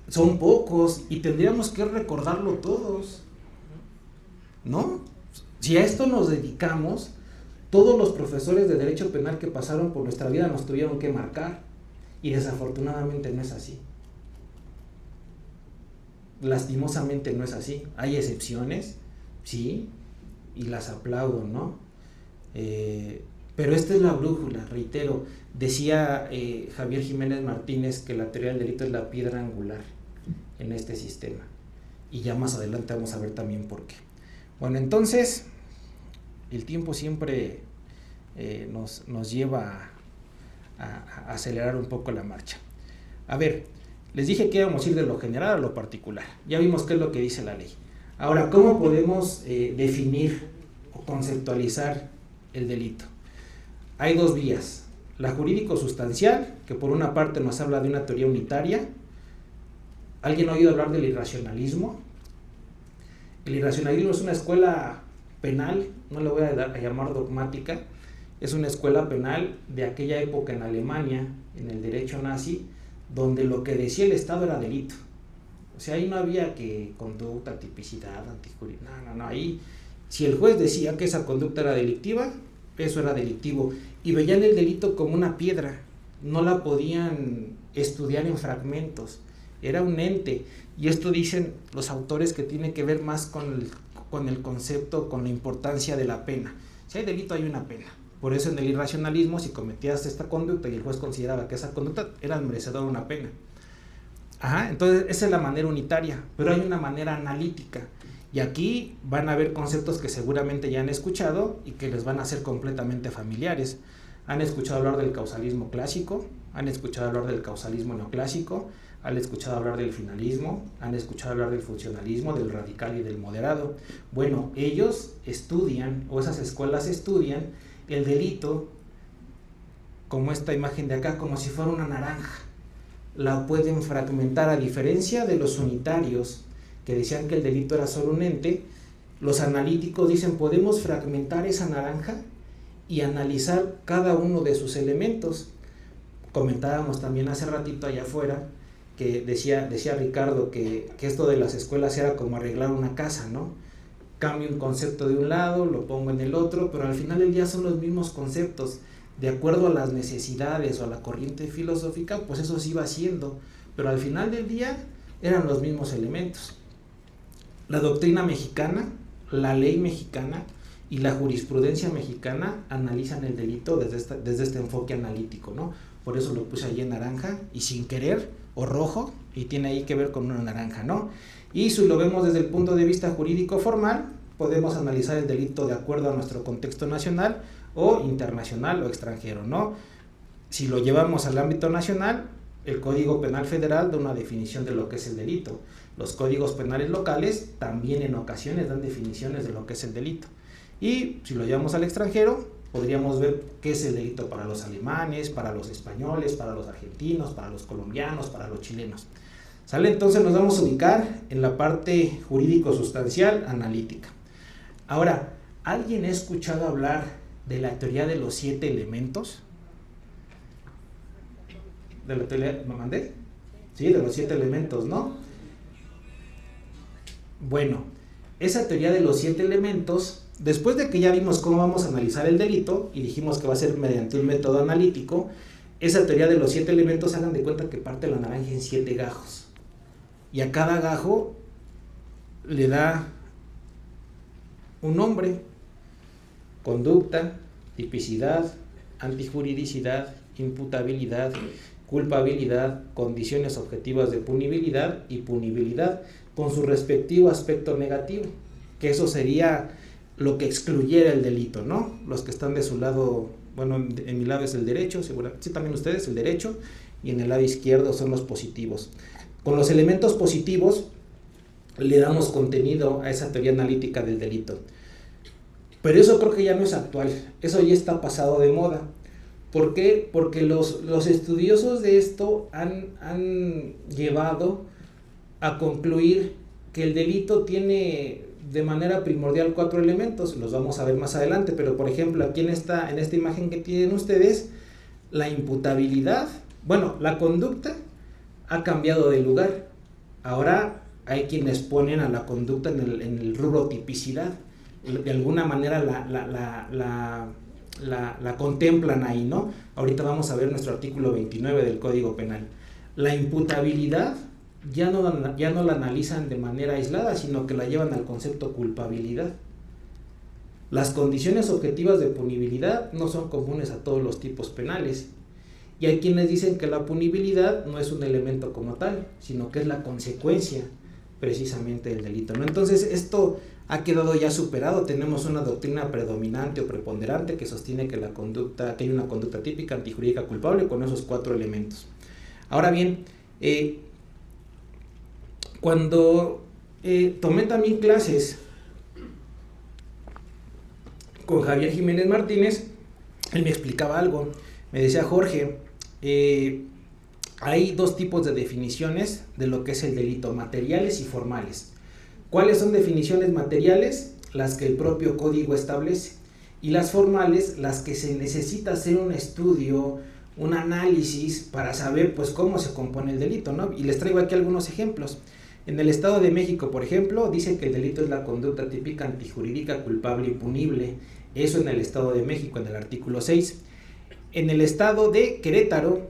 [SPEAKER 3] Son pocos y tendríamos que recordarlo todos, ¿no? Si a esto nos dedicamos, todos los profesores de Derecho Penal que pasaron por nuestra vida nos tuvieron que marcar y desafortunadamente no es así. Lastimosamente no es así. Hay excepciones, sí, y las aplaudo, ¿no? Pero esta es la brújula, reitero. Decía Javier Jiménez Martínez que la teoría del delito es la piedra angular en este sistema. Y ya más adelante vamos a ver también por qué. Bueno, entonces, el tiempo siempre nos lleva a acelerar un poco la marcha. A ver, les dije que íbamos a ir de lo general a lo particular. Ya vimos qué es lo que dice la ley. Ahora, ¿cómo podemos definir o conceptualizar el delito? Hay dos vías: la jurídico-sustancial, que por una parte nos habla de una teoría unitaria. ¿Alguien ha oído hablar del irracionalismo? El irracionalismo es una escuela penal, no le voy a llamar dogmática, es una escuela penal de aquella época en Alemania, en el derecho nazi, donde lo que decía el Estado era delito. O sea, ahí no había que conducta, tipicidad, antijurídica, no, ahí si el juez decía que esa conducta era delictiva, eso era delictivo, y veían el delito como una piedra, no la podían estudiar en fragmentos, era un ente, y esto dicen los autores que tiene que ver más con el concepto, con la importancia de la pena. Si hay delito hay una pena, Por eso en el irracionalismo, si cometías esta conducta y el juez consideraba que esa conducta era merecedora de una pena. Entonces esa es la manera unitaria, pero hay una manera analítica. Y aquí van a haber conceptos que seguramente ya han escuchado y que les van a ser completamente familiares. Han escuchado hablar del causalismo clásico, han escuchado hablar del causalismo neoclásico, han escuchado hablar del finalismo, han escuchado hablar del funcionalismo, del radical y del moderado. Bueno, ellos estudian, o esas escuelas estudian, el delito, como esta imagen de acá, como si fuera una naranja. La pueden fragmentar, a diferencia de los unitarios, que decían que el delito era solo un ente. Los analíticos dicen, podemos fragmentar esa naranja y analizar cada uno de sus elementos. Comentábamos también hace ratito allá afuera, que decía Ricardo que esto de las escuelas era como arreglar una casa, ¿no? Cambio un concepto de un lado, lo pongo en el otro, pero al final del día son los mismos conceptos. De acuerdo a las necesidades o a la corriente filosófica, pues eso se iba haciendo, pero al final del día eran los mismos elementos. La doctrina mexicana, la ley mexicana y la jurisprudencia mexicana analizan el delito desde este enfoque analítico, ¿no? Por eso lo puse ahí en naranja y sin querer, o rojo, y tiene ahí que ver con una naranja, ¿no? Y si lo vemos desde el punto de vista jurídico formal, podemos analizar el delito de acuerdo a nuestro contexto nacional o internacional o extranjero, ¿no? Si lo llevamos al ámbito nacional, el Código Penal Federal da una definición de lo que es el delito. Los códigos penales locales también en ocasiones dan definiciones de lo que es el delito. Y si lo llevamos al extranjero, podríamos ver qué es el delito para los alemanes, para los españoles, para los argentinos, para los colombianos, para los chilenos. ¿Sale? Entonces nos vamos a ubicar en la parte jurídico-sustancial analítica. Ahora, ¿alguien ha escuchado hablar de la teoría de los 7 elementos? ¿De la teoría, me mandé? Sí, de los 7 elementos, ¿no? Bueno, esa teoría de los 7 elementos, después de que ya vimos cómo vamos a analizar el delito y dijimos que va a ser mediante un método analítico, esa teoría de los 7 elementos, hagan de cuenta que parte la naranja en 7 gajos. Y a cada gajo le da un nombre: conducta, tipicidad, antijuridicidad, imputabilidad, culpabilidad, condiciones objetivas de punibilidad y punibilidad, con su respectivo aspecto negativo, que eso sería lo que excluyera el delito, ¿no? Los que están de su lado, bueno, en mi lado es el derecho, seguramente, sí, también ustedes, el derecho, y en el lado izquierdo son los positivos. Con los elementos positivos le damos contenido a esa teoría analítica del delito. Pero eso creo que ya no es actual, eso ya está pasado de moda. ¿Por qué? Porque los estudiosos de esto han llevado a concluir que el delito tiene de manera primordial 4 elementos, los vamos a ver más adelante, pero por ejemplo aquí en esta imagen que tienen ustedes, la imputabilidad, bueno, la conducta ha cambiado de lugar. Ahora hay quienes ponen a la conducta en el rubro tipicidad, de alguna manera la contemplan ahí, ¿no? Ahorita vamos a ver nuestro artículo 29 del Código Penal. La imputabilidad ya no la analizan de manera aislada, sino que la llevan al concepto culpabilidad. Las condiciones objetivas de punibilidad no son comunes a todos los tipos penales. Y hay quienes dicen que la punibilidad no es un elemento como tal, sino que es la consecuencia precisamente del delito, ¿no? Entonces esto ha quedado ya superado. Tenemos una doctrina predominante o preponderante que sostiene que hay una conducta típica, antijurídica, culpable con esos 4 elementos. Ahora bien, cuando tomé también clases con Javier Jiménez Martínez, él me explicaba algo. Me decía: Jorge, hay 2 tipos de definiciones de lo que es el delito, materiales y formales. ¿Cuáles son definiciones materiales? Las que el propio código establece, y las formales, las que se necesita hacer un estudio, un análisis para saber pues cómo se compone el delito, ¿no? Y les traigo aquí algunos ejemplos. En el Estado de México, por ejemplo, dice que el delito es la conducta típica, antijurídica, culpable y punible. Eso en el Estado de México, en el artículo 6. En el Estado de Querétaro,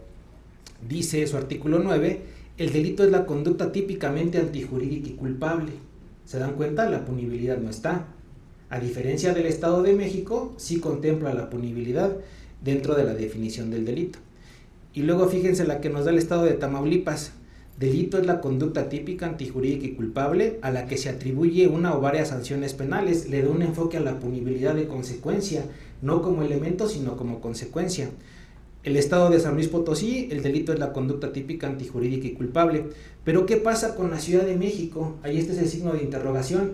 [SPEAKER 3] dice su artículo 9, el delito es la conducta típicamente antijurídica y culpable. ¿Se dan cuenta? La punibilidad no está. A diferencia del Estado de México, sí contempla la punibilidad dentro de la definición del delito. Y luego fíjense la que nos da el Estado de Tamaulipas. Delito es la conducta típica, antijurídica y culpable a la que se atribuye una o varias sanciones penales. Le da un enfoque a la punibilidad de consecuencia, no como elemento, sino como consecuencia. El Estado de San Luis Potosí, el delito es la conducta típica, antijurídica y culpable. Pero ¿qué pasa con la Ciudad de México? Ahí este es el signo de interrogación.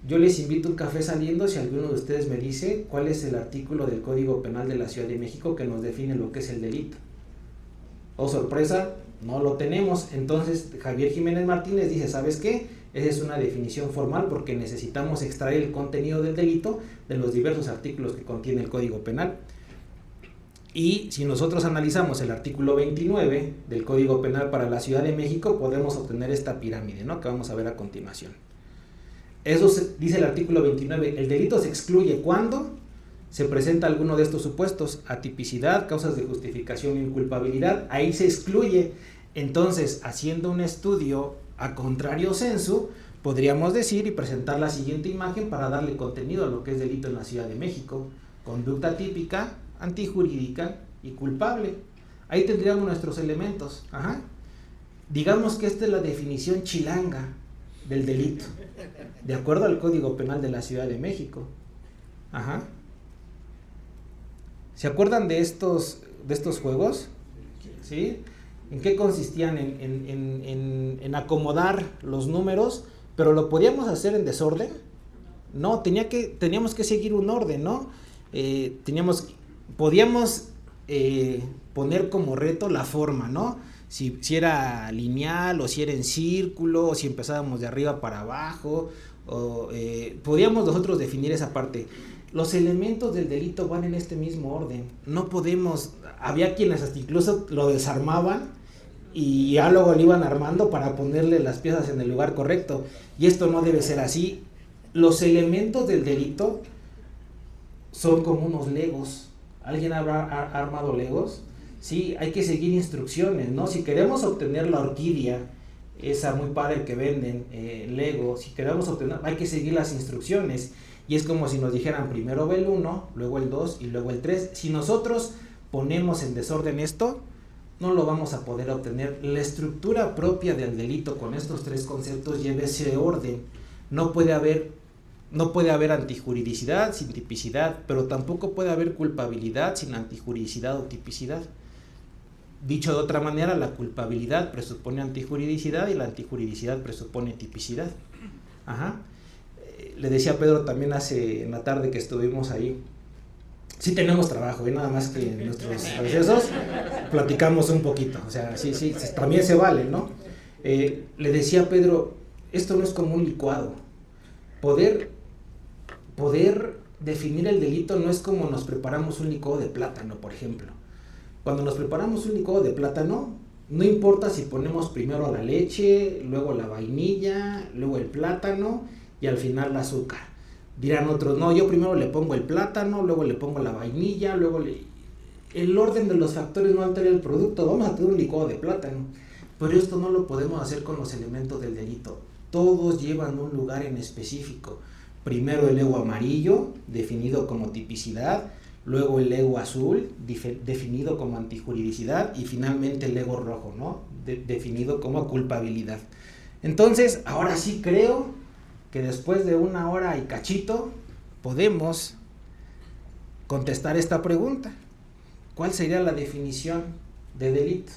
[SPEAKER 3] Yo les invito a un café saliendo si alguno de ustedes me dice cuál es el artículo del Código Penal de la Ciudad de México que nos define lo que es el delito. Oh, sorpresa, no lo tenemos. Entonces Javier Jiménez Martínez dice, ¿sabes qué? Esa es una definición formal porque necesitamos extraer el contenido del delito de los diversos artículos que contiene el Código Penal. Y si nosotros analizamos el artículo 29 del Código Penal para la Ciudad de México, podemos obtener esta pirámide, ¿no?, que vamos a ver a continuación. Eso dice el artículo 29, el delito se excluye cuando se presenta alguno de estos supuestos: atipicidad, causas de justificación e inculpabilidad. Ahí se excluye. Entonces, haciendo un estudio a contrario sensu, podríamos decir y presentar la siguiente imagen para darle contenido a lo que es delito en la Ciudad de México: conducta típica, antijurídica y culpable. Ahí tendríamos nuestros elementos. Digamos que esta es la definición chilanga del delito, de acuerdo al Código Penal de la Ciudad de México. ¿Se acuerdan de estos juegos? ¿Sí? ¿En qué consistían? En acomodar los números, pero lo podíamos hacer en desorden. No, teníamos que seguir un orden, ¿no? Podíamos poner como reto la forma, ¿no? Si era lineal, o si era en círculo, o si empezábamos de arriba para abajo, podíamos nosotros definir esa parte. Los elementos del delito van en este mismo orden. No podemos, había quienes hasta incluso lo desarmaban y ya luego lo iban armando para ponerle las piezas en el lugar correcto. Y esto no debe ser así. Los elementos del delito son como unos legos. ¿Alguien habrá armado legos? Sí, hay que seguir instrucciones, ¿no? Si queremos obtener la orquídea, esa muy padre que venden, Lego, si queremos obtener, hay que seguir las instrucciones. Y es como si nos dijeran primero ve el 1, luego el 2 y luego el 3. Si nosotros ponemos en desorden esto, no lo vamos a poder obtener. La estructura propia del delito con estos tres conceptos lleva ese orden. No puede haber antijuridicidad sin tipicidad, pero tampoco puede haber culpabilidad sin antijuridicidad o tipicidad. Dicho de otra manera, la culpabilidad presupone antijuridicidad y la antijuridicidad presupone tipicidad. Le decía a Pedro también en la tarde que estuvimos ahí, sí tenemos trabajo, nada más que en nuestros procesos platicamos un poquito, o sea, sí, también se vale, ¿no? Le decía a Pedro, esto no es como un licuado. Poder definir el delito no es como nos preparamos un licuado de plátano, por ejemplo. Cuando nos preparamos un licuado de plátano, no importa si ponemos primero la leche, luego la vainilla, luego el plátano y al final el azúcar. Dirán otros, no, yo primero le pongo el plátano, luego le pongo la vainilla, el orden de los factores no altera el producto, vamos a tener un licuado de plátano. Pero esto no lo podemos hacer con los elementos del delito. Todos llevan un lugar en específico. Primero el ego amarillo, definido como tipicidad, luego el ego azul, definido como antijuridicidad, y finalmente el ego rojo, ¿no? Definido como culpabilidad. Entonces, ahora sí creo que después de 1 hora y cachito, podemos contestar esta pregunta. ¿Cuál sería la definición de delito?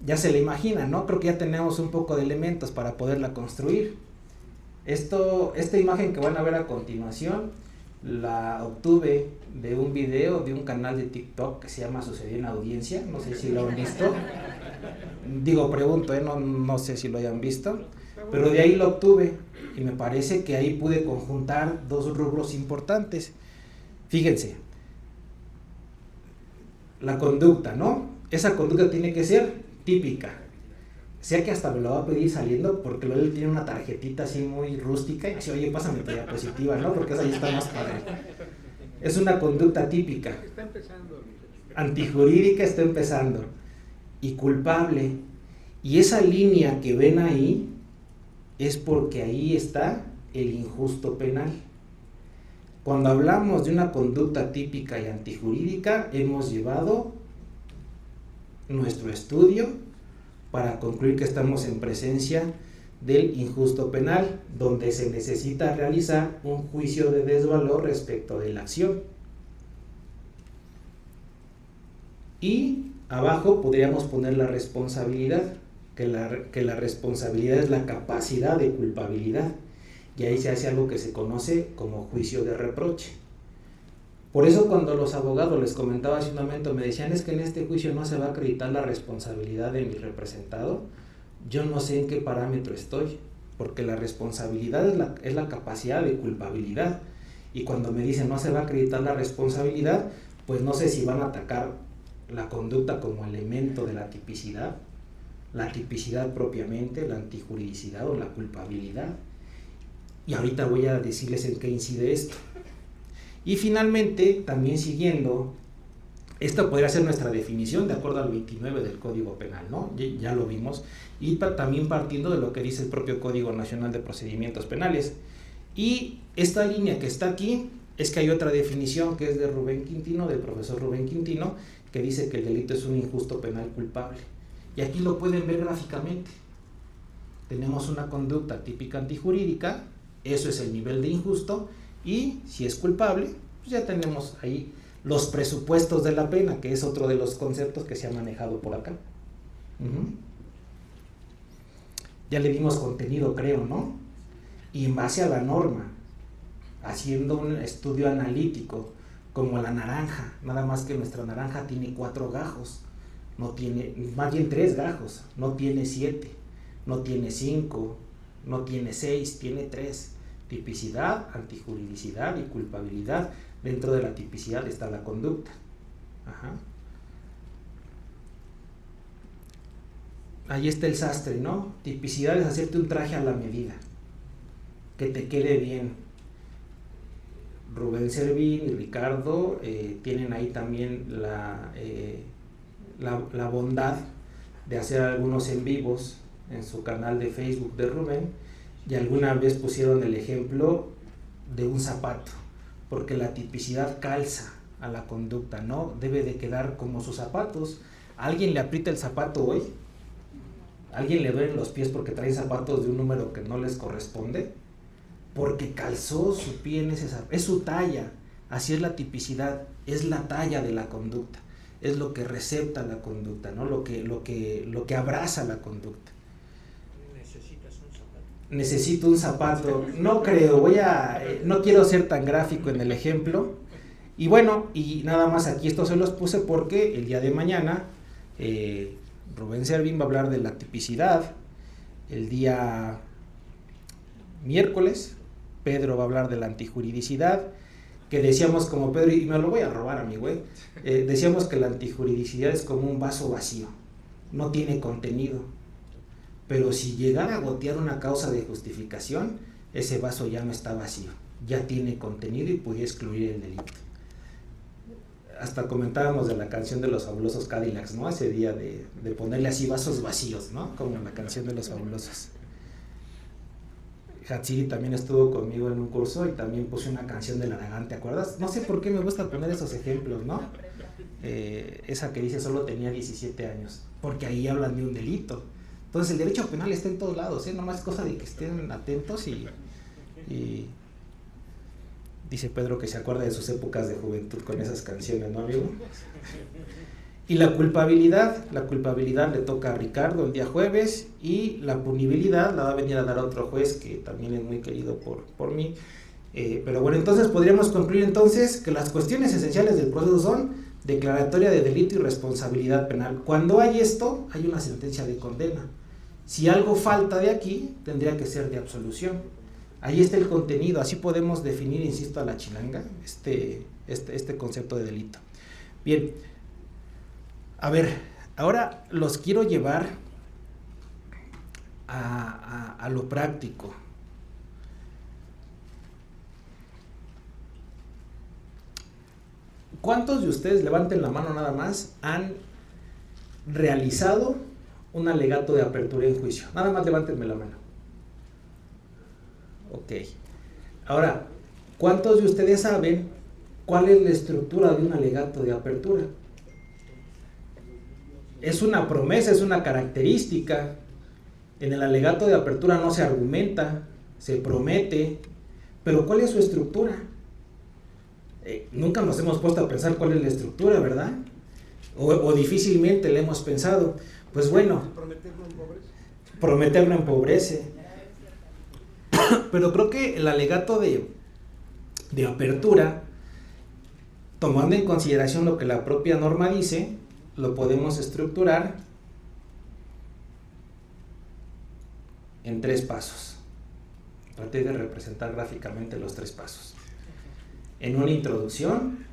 [SPEAKER 3] Ya se la imaginan, ¿no? Creo que ya tenemos un poco de elementos para poderla construir. Esta imagen que van a ver a continuación, la obtuve de un video de un canal de TikTok que se llama Sucedió en Audiencia, no sé si lo han visto. Pregunto, no sé si lo hayan visto, pero de ahí lo obtuve y me parece que ahí pude conjuntar 2 rubros importantes. Fíjense, la conducta, ¿no? Esa conducta tiene que ser típica. Sé que hasta me lo va a pedir saliendo porque luego él tiene una tarjetita así muy rústica y dice, oye, pásame tu diapositiva, ¿no? Porque esa ahí está más padre. Es una conducta típica.
[SPEAKER 4] Está empezando.
[SPEAKER 3] Antijurídica está empezando. Y culpable. Y esa línea que ven ahí es porque ahí está el injusto penal. Cuando hablamos de una conducta típica y antijurídica, hemos llevado nuestro estudio para concluir que estamos en presencia del injusto penal, donde se necesita realizar un juicio de desvalor respecto de la acción. Y abajo podríamos poner la responsabilidad, que la responsabilidad es la capacidad de culpabilidad, y ahí se hace algo que se conoce como juicio de reproche. Por eso cuando los abogados, les comentaba hace un momento, me decían, es que en este juicio no se va a acreditar la responsabilidad de mi representado, yo no sé en qué parámetro estoy, porque la responsabilidad es la capacidad de culpabilidad, y cuando me dicen no se va a acreditar la responsabilidad, pues no sé si van a atacar la conducta como elemento de la tipicidad propiamente, la antijuridicidad o la culpabilidad. Y ahorita voy a decirles en qué incide esto. Y finalmente, también siguiendo, esta podría ser nuestra definición de acuerdo al 29 del Código Penal, ¿no? Ya lo vimos. Y también partiendo de lo que dice el propio Código Nacional de Procedimientos Penales. Y esta línea que está aquí es que hay otra definición que es de Rubén Quintino, del profesor Rubén Quintino, que dice que el delito es un injusto penal culpable. Y aquí lo pueden ver gráficamente. Tenemos una conducta típica antijurídica, eso es el nivel de injusto, y si es culpable, pues ya tenemos ahí los presupuestos de la pena, que es otro de los conceptos que se ha manejado por acá. Ya le dimos contenido, creo, ¿no? Y en base a la norma, haciendo un estudio analítico, como la naranja, nada más que nuestra naranja tiene 4 gajos, no tiene, más bien 3 gajos, no tiene 7, no tiene 5, no tiene 6, tiene 3. Tipicidad, antijuridicidad y culpabilidad. Dentro de la tipicidad está la conducta. Ahí está el sastre, ¿no? Tipicidad es hacerte un traje a la medida, que te quede bien. Rubén Servín y Ricardo tienen ahí también la bondad de hacer algunos en vivos en su canal de Facebook de Rubén, y alguna vez pusieron el ejemplo de un zapato, porque la tipicidad calza a la conducta, ¿no? Debe de quedar como sus zapatos. ¿A alguien le aprieta el zapato hoy? ¿A alguien le duelen los pies porque traen zapatos de un número que no les corresponde? Porque calzó su pie en ese zapato, es su talla. Así es la tipicidad, es la talla de la conducta, es lo que recepta la conducta, ¿no? Lo que abraza la conducta. Necesito un zapato, no creo, no quiero ser tan gráfico en el ejemplo, y bueno, y nada más aquí esto se los puse porque el día de mañana Rubén Servín va a hablar de la tipicidad, el día miércoles Pedro va a hablar de la antijuridicidad, que decíamos como Pedro, y me lo voy a robar a mi güey, decíamos que la antijuridicidad es como un vaso vacío, no tiene contenido. Pero si llegara a gotear una causa de justificación, ese vaso ya no está vacío, ya tiene contenido y puede excluir el delito. Hasta comentábamos de la canción de los Fabulosos Cadillacs, ¿no? Ese día de ponerle así vasos vacíos, ¿no? Como en la canción de los Fabulosos. Hatsiri también estuvo conmigo en un curso y también puse una canción del Aragán, ¿te acuerdas? No sé por qué me gusta poner esos ejemplos, ¿no? Esa que dice solo tenía 17 años, porque ahí hablan de un delito. Entonces el derecho penal está en todos lados, nomás es cosa de que estén atentos y dice Pedro que se acuerda de sus épocas de juventud con esas canciones, ¿no, amigo? Y la culpabilidad le toca a Ricardo el día jueves, y la punibilidad la va a venir a dar a otro juez que también es muy querido por mí. Pero bueno, entonces podríamos concluir entonces que las cuestiones esenciales del proceso son declaratoria de delito y responsabilidad penal. Cuando hay esto, hay una sentencia de condena. Si algo falta de aquí, tendría que ser de absolución. Ahí está el contenido, así podemos definir, insisto, a la chilanga, este concepto de delito. Bien, a ver, ahora los quiero llevar a lo práctico. ¿Cuántos de ustedes, levanten la mano nada más, han realizado un alegato de apertura en juicio? Nada más levántenme la mano. Ok. Ahora, ¿Cuántos de ustedes saben cuál es la estructura de un alegato de apertura? Es una promesa, es una característica. En el alegato de apertura no se argumenta, se promete, pero ¿cuál es su estructura? Nunca nos hemos puesto a pensar cuál es la estructura, ¿verdad? O difícilmente le hemos pensado. Pues bueno, prometer no empobrece. Pero creo que el alegato de apertura, tomando en consideración lo que la propia norma dice, lo podemos estructurar en 3 pasos. Traté de representar gráficamente los 3 pasos. En una introducción,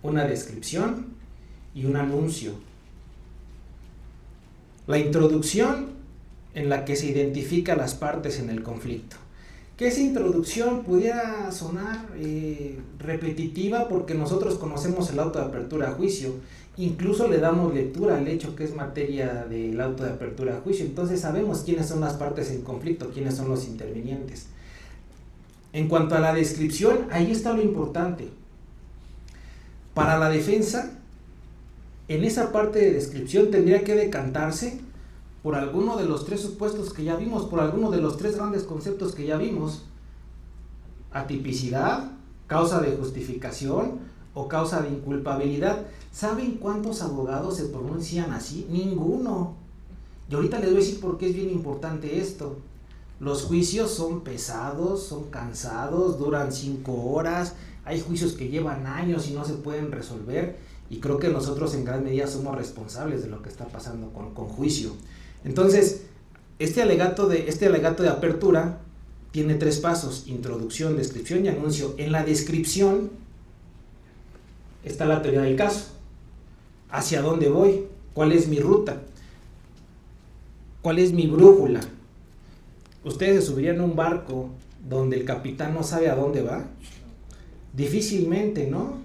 [SPEAKER 3] una descripción y un anuncio. La introducción en la que se identifica las partes en el conflicto. Que esa introducción pudiera sonar repetitiva porque nosotros conocemos el auto de apertura a juicio, incluso le damos lectura al hecho que es materia del auto de apertura a juicio, entonces sabemos quiénes son las partes en conflicto, quiénes son los intervinientes. En cuanto a la descripción, ahí está lo importante. Para la defensa, en esa parte de descripción tendría que decantarse por alguno de los 3 supuestos que ya vimos, por alguno de los 3 grandes conceptos que ya vimos: atipicidad, causa de justificación o causa de inculpabilidad. ¿Saben cuántos abogados se pronuncian así? Ninguno. Y ahorita les voy a decir por qué es bien importante esto. Los juicios son pesados, son cansados, duran 5 horas, hay juicios que llevan años y no se pueden resolver, y creo que nosotros en gran medida somos responsables de lo que está pasando con juicio. Entonces, este alegato de apertura tiene 3 pasos: introducción, descripción y anuncio. En la descripción está la teoría del caso. ¿Hacia dónde voy? ¿Cuál es mi ruta? ¿Cuál es mi brújula? ¿Ustedes se subirían a un barco donde el capitán no sabe a dónde va? Difícilmente, ¿no?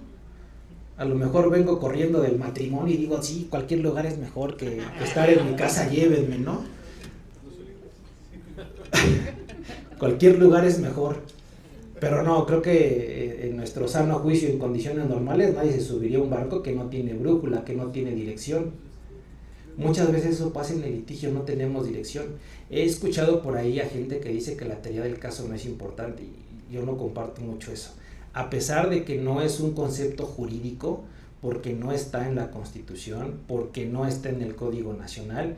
[SPEAKER 3] A lo mejor vengo corriendo del matrimonio y digo, sí, cualquier lugar es mejor que estar en mi casa, llévenme, ¿no? Cualquier lugar es mejor. Pero no, creo que en nuestro sano juicio, en condiciones normales, nadie se subiría a un barco que no tiene brújula, que no tiene dirección. Muchas veces eso pasa en el litigio, no tenemos dirección. He escuchado por ahí a gente que dice que la teoría del caso no es importante, y yo no comparto mucho eso. A pesar de que no es un concepto jurídico, porque no está en la Constitución, porque no está en el Código Nacional,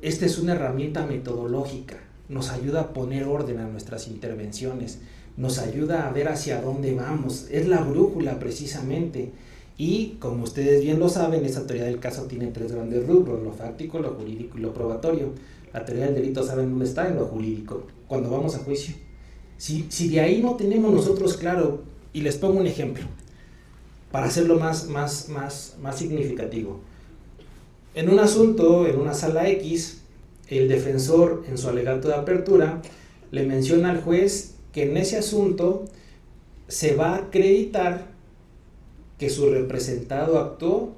[SPEAKER 3] esta es una herramienta metodológica, nos ayuda a poner orden a nuestras intervenciones, nos ayuda a ver hacia dónde vamos, es la brújula precisamente. Y como ustedes bien lo saben, esa teoría del caso tiene 3 grandes rubros: lo fáctico, lo jurídico y lo probatorio. La teoría del delito, ¿saben dónde está? En lo jurídico, cuando vamos a juicio. Si de ahí no tenemos nosotros claro, y les pongo un ejemplo para hacerlo más significativo. En un asunto, en una sala X, el defensor en su alegato de apertura le menciona al juez que en ese asunto se va a acreditar que su representado actuó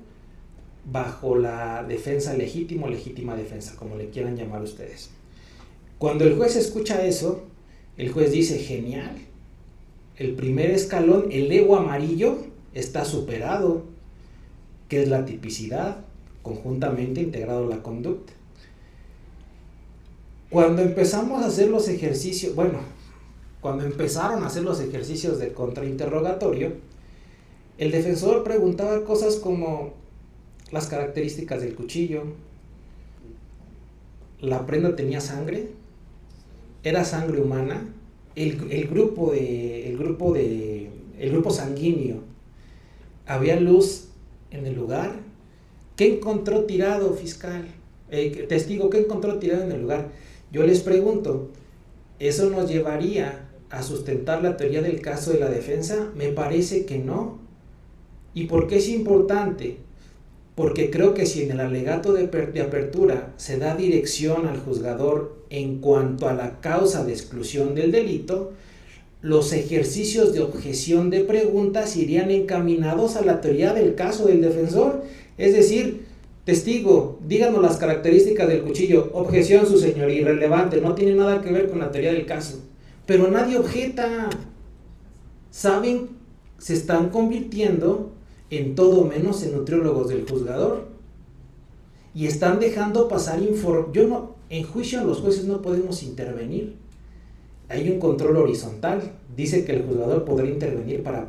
[SPEAKER 3] bajo la defensa legítima o legítima defensa, como le quieran llamar ustedes. Cuando el juez escucha eso, el juez dice, genial, el primer escalón, el ego amarillo, está superado, que es la tipicidad, conjuntamente integrado la conducta. Cuando empezamos a hacer los ejercicios, cuando empezaron a hacer los ejercicios de contrainterrogatorio, el defensor preguntaba cosas como las características del cuchillo, la prenda tenía sangre, era sangre humana, el grupo sanguíneo, había luz en el lugar, ¿qué encontró tirado, fiscal? Testigo, ¿qué encontró tirado en el lugar? Yo les pregunto, ¿eso nos llevaría a sustentar la teoría del caso de la defensa? Me parece que no. ¿Y por qué es importante? Porque creo que si en el alegato de apertura se da dirección al juzgador en cuanto a la causa de exclusión del delito, los ejercicios de objeción de preguntas irían encaminados a la teoría del caso del defensor. Es decir, testigo, díganos las características del cuchillo. Objeción, su señoría, irrelevante, no tiene nada que ver con la teoría del caso. Pero nadie objeta. saben, se están convirtiendo en todo menos en nutriólogos del juzgador. Y están dejando pasar en juicio los jueces no podemos intervenir. Hay un control horizontal. Dice que el juzgador podrá intervenir para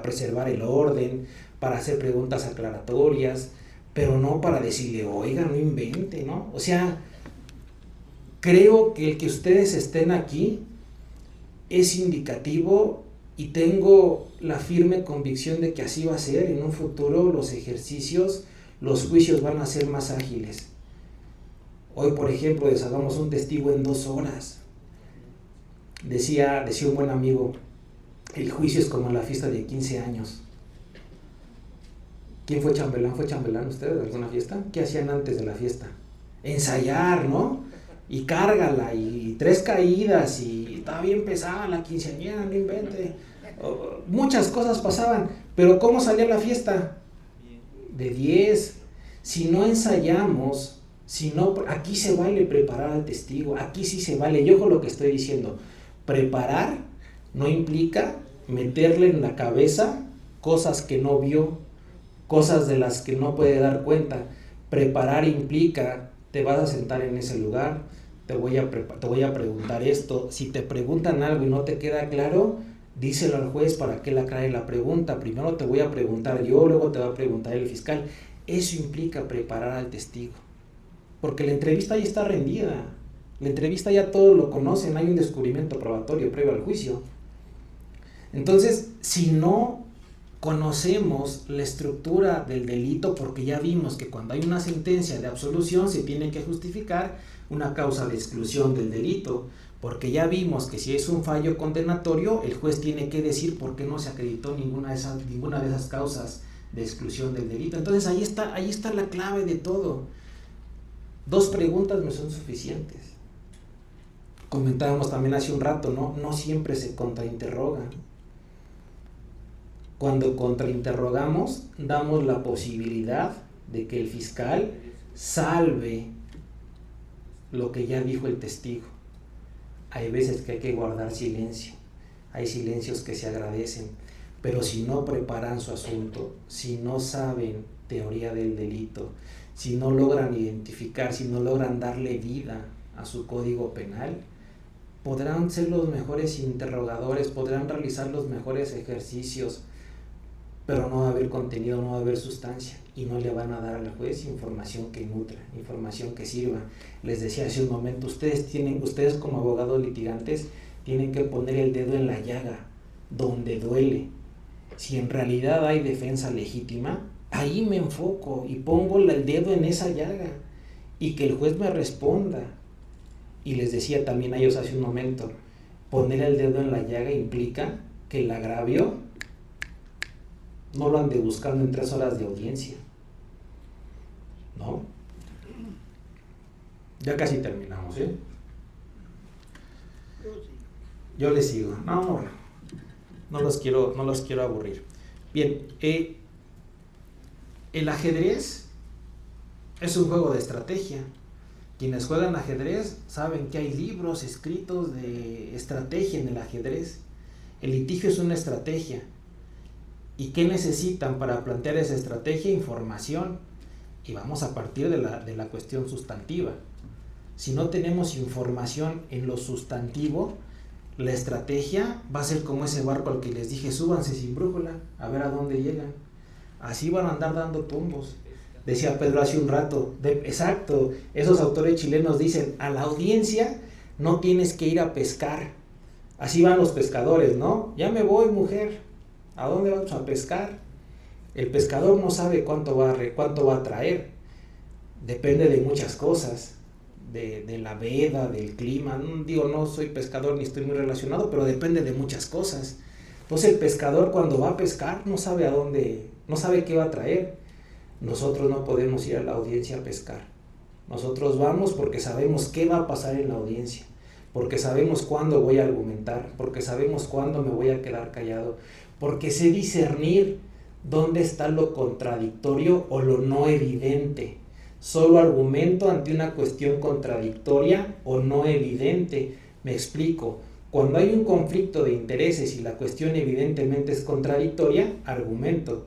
[SPEAKER 3] preservar el orden, para hacer preguntas aclaratorias, pero no para decirle, oiga, no invente, ¿no? O sea, creo que el que ustedes estén aquí es indicativo y tengo la firme convicción de que así va a ser. En un futuro los ejercicios, los juicios van a ser más ágiles. Hoy, por ejemplo, deshagamos un testigo en 2 horas. Decía un buen amigo, el juicio es como la fiesta de 15 años. ¿Quién fue chambelán? ¿Fue chambelán usted de alguna fiesta? ¿Qué hacían antes de la fiesta? Ensayar, ¿no? Y cárgala, y 3 caídas, y estaba bien pesada la quinceañera, no invente. Muchas cosas pasaban, pero ¿cómo salía la fiesta? De 10. Si no ensayamos, aquí se vale preparar al testigo, aquí sí se vale. Yo con lo que estoy diciendo, preparar no implica meterle en la cabeza cosas que no vio, cosas de las que no puede dar cuenta. Preparar implica, te vas a sentar en ese lugar, te voy a preguntar esto. Si te preguntan algo y no te queda claro, díselo al juez para que le aclare la pregunta. Primero te voy a preguntar yo, luego te va a preguntar el fiscal. Eso implica preparar al testigo, porque la entrevista ya está rendida. La entrevista ya todos lo conocen, hay un descubrimiento probatorio previo al juicio. Entonces, si no conocemos la estructura del delito, porque ya vimos que cuando hay una sentencia de absolución se tiene que justificar una causa de exclusión del delito, porque ya vimos que si es un fallo condenatorio, el juez tiene que decir por qué no se acreditó ninguna de esas causas de exclusión del delito. Entonces ahí está la clave de todo. 2 preguntas me son suficientes. Comentábamos también hace un rato, no siempre se contrainterroga. Cuando contrainterrogamos, damos la posibilidad de que el fiscal salve lo que ya dijo el testigo. Hay veces que hay que guardar silencio, hay silencios que se agradecen, pero si no preparan su asunto, si no saben teoría del delito, si no logran identificar, si no logran darle vida a su código penal, podrán ser los mejores interrogadores, podrán realizar los mejores ejercicios, pero no va a haber contenido, no va a haber sustancia, y no le van a dar al juez información que nutra, información que sirva. Les decía hace un momento, ustedes como abogados litigantes tienen que poner el dedo en la llaga, donde duele. Si en realidad hay defensa legítima, ahí me enfoco y pongo el dedo en esa llaga y que el juez me responda. Y les decía también a ellos hace un momento, poner el dedo en la llaga implica que el agravio no lo ande buscando en 3 horas de audiencia, ¿no? Ya casi terminamos, ¿eh? Yo les sigo. No los quiero aburrir. Bien, el ajedrez es un juego de estrategia. Quienes juegan ajedrez saben que hay libros escritos de estrategia en el ajedrez. El litigio es una estrategia. ¿Y qué necesitan para plantear esa estrategia? Información. Y vamos a partir de la cuestión sustantiva. Si no tenemos información en lo sustantivo, la estrategia va a ser como ese barco al que les dije, súbanse sin brújula, a ver a dónde llegan. Así van a andar dando tumbos. Decía Pedro hace un rato, exacto, esos autores chilenos dicen, a la audiencia no tienes que ir a pescar. Así van los pescadores, ¿no? Ya me voy, mujer, ¿a dónde vamos a pescar? El pescador no sabe cuánto va a traer, depende de muchas cosas. De la veda, del clima, no soy pescador ni estoy muy relacionado, pero depende de muchas cosas. Entonces el pescador cuando va a pescar no sabe no sabe qué va a traer. Nosotros no podemos ir a la audiencia a pescar. Nosotros vamos porque sabemos qué va a pasar en la audiencia, porque sabemos cuándo voy a argumentar, porque sabemos cuándo me voy a quedar callado, porque sé discernir dónde está lo contradictorio o lo no evidente. Solo argumento ante una cuestión contradictoria o no evidente. Me explico. Cuando hay un conflicto de intereses y la cuestión evidentemente es contradictoria, argumento.